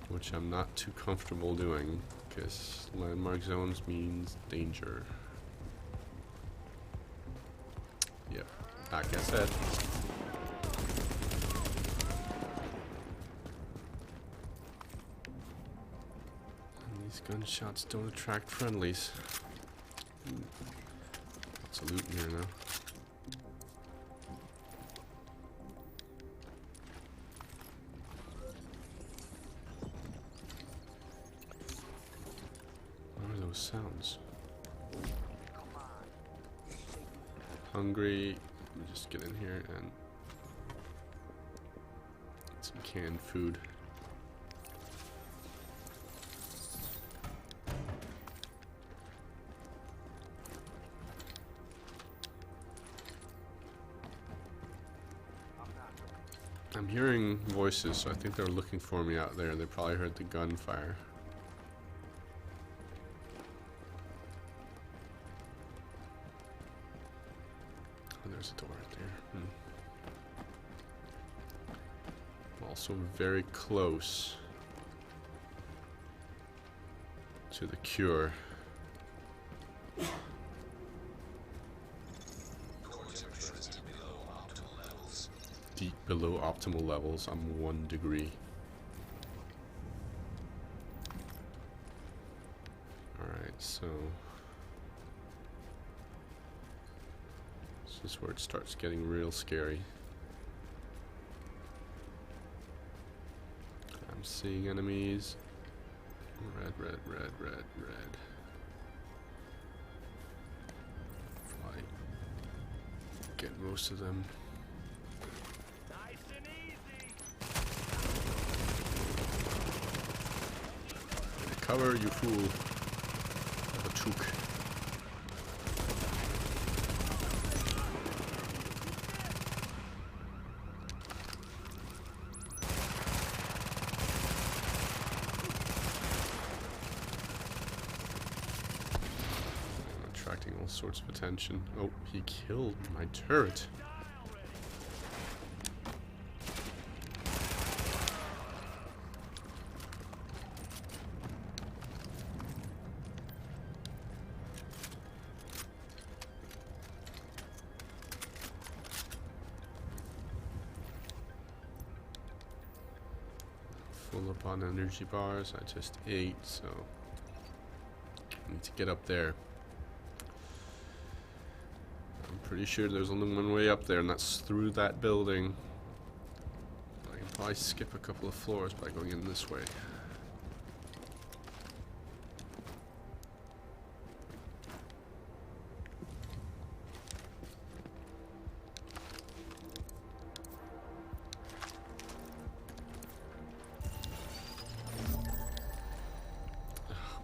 Which I'm not too comfortable doing, because landmark zones means danger. Yep, like I said. And these gunshots don't attract friendlies. Lots of loot in here now. those sounds? Hungry. Let me just get in here and get some canned food. I'm hearing voices, so I think they're looking for me out there. They probably heard the gunfire. Oh, there's a door right there. I'm also very close to the cure. Deep below optimal levels. I'm 1 degree. Alright, so this is where it starts getting real scary. I'm seeing enemies. Red, red, red, red, red. Probably get most of them. Cover, you fool. A chook. I'm attracting all sorts of attention. Oh, he killed my turret. Full up on energy bars. I just ate, so I need to get up there. I'm pretty sure there's only one way up there, and that's through that building. I can probably skip a couple of floors by going in this way.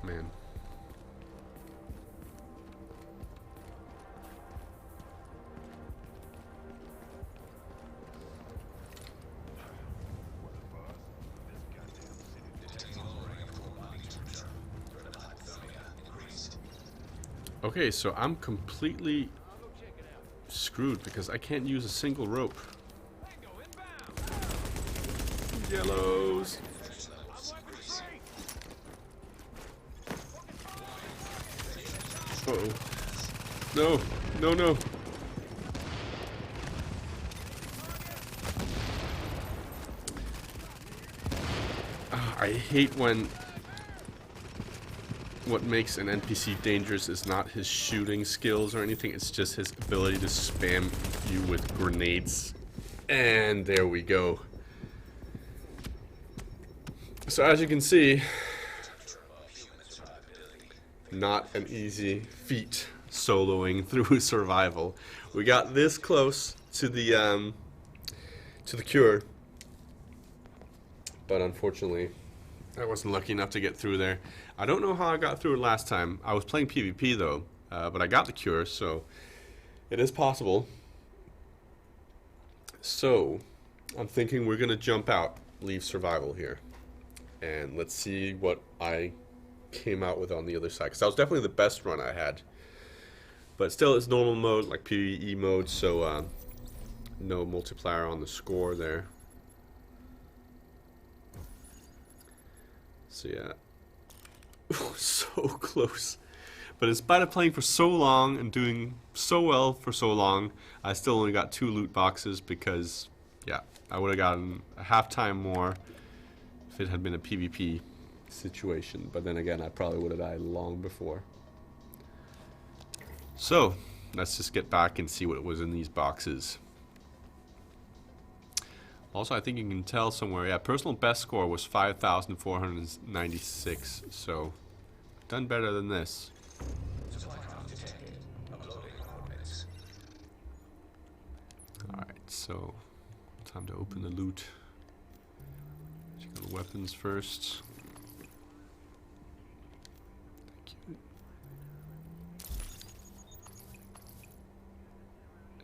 Man. Okay, so I'm completely screwed because I can't use a single rope. Yellows. Uh-oh. No, no, no. I hate when what makes an NPC dangerous is not his shooting skills or anything, it's just his ability to spam you with grenades. And there we go. So as you can see, not an easy feat soloing through survival. We got this close to the cure, but unfortunately I wasn't lucky enough to get through there. I don't know how I got through it last time. I was playing PvP though, but I got the cure, so it is possible. So I'm thinking we're gonna jump out, leave survival here, and let's see what I came out with on the other side, because that was definitely the best run I had, but still it's normal mode, like PvE mode, so no multiplier on the score there. So yeah, so close, but in spite of playing for so long and doing so well for so long, I still only got 2 loot boxes, because yeah, I would have gotten a half-time more if it had been a PvP situation, but then again I probably would have died long before. So let's just get back and see what was in these boxes. Also, I think you can tell somewhere, yeah, personal best score was 5,496, so done better than this. Supply craft detected. Uploading coordinates. Alright, so time to open the loot. Check out the weapons first. Thank you.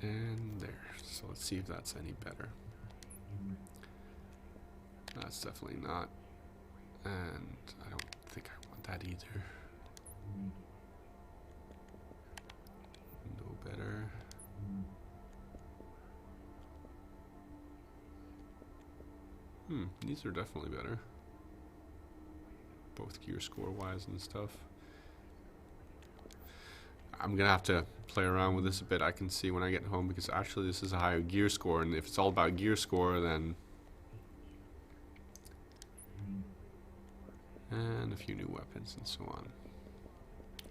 And there. So let's see if that's any better. That's definitely not. And I don't think I want that either. No better. These are definitely better. Both gear score wise and stuff. I'm gonna have to play around with this a bit. I can see when I get home, because actually this is a higher gear score, and if it's all about gear score, then and a few new weapons and so on.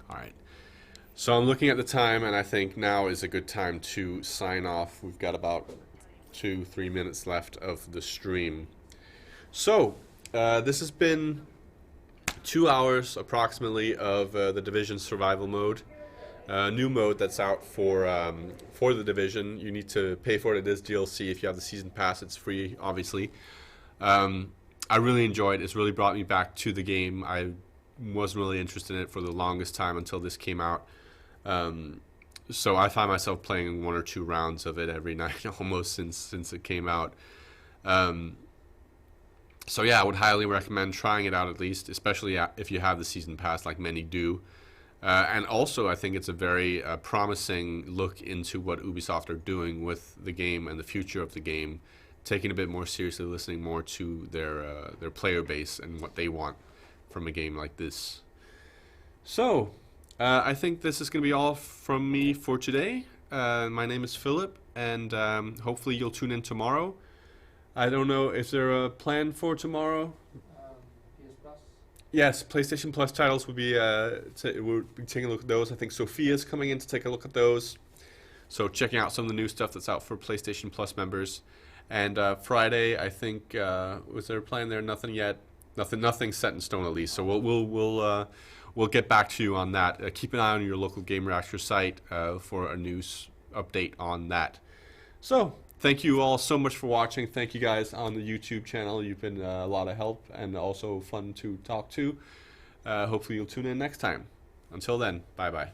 Alright, so I'm looking at the time, and I think now is a good time to sign off. We've got about 2-3 minutes left of the stream. So this has been 2 hours approximately of the Division survival mode. New mode that's out for the Division. You need to pay for it. It is DLC. If you have the season pass, it's free, obviously. I really enjoyed it. It's really brought me back to the game. I wasn't really interested in it for the longest time until this came out. So I find myself playing 1 or 2 rounds of it every night almost since it came out. So yeah, I would highly recommend trying it out at least, especially if you have the season pass like many do. And also I think it's a very promising look into what Ubisoft are doing with the game and the future of the game, taking it a bit more seriously, listening more to their player base and what they want from a game like this. So I think this is going to be all from me for today. My name is Philip, and hopefully you'll tune in tomorrow. I don't know, is there a plan for tomorrow? PS Plus. Yes, PlayStation Plus titles will be we'll be taking a look at those. I think Sophia's coming in to take a look at those. So checking out some of the new stuff that's out for PlayStation Plus members. And Friday, I think was there a plan there? Nothing yet. Nothing set in stone at least. So we'll get back to you on that. Keep an eye on your local Game Reactor site for a news update on that. So thank you all so much for watching. Thank you guys on the YouTube channel. You've been a lot of help and also fun to talk to. Hopefully you'll tune in next time. Until then, bye-bye.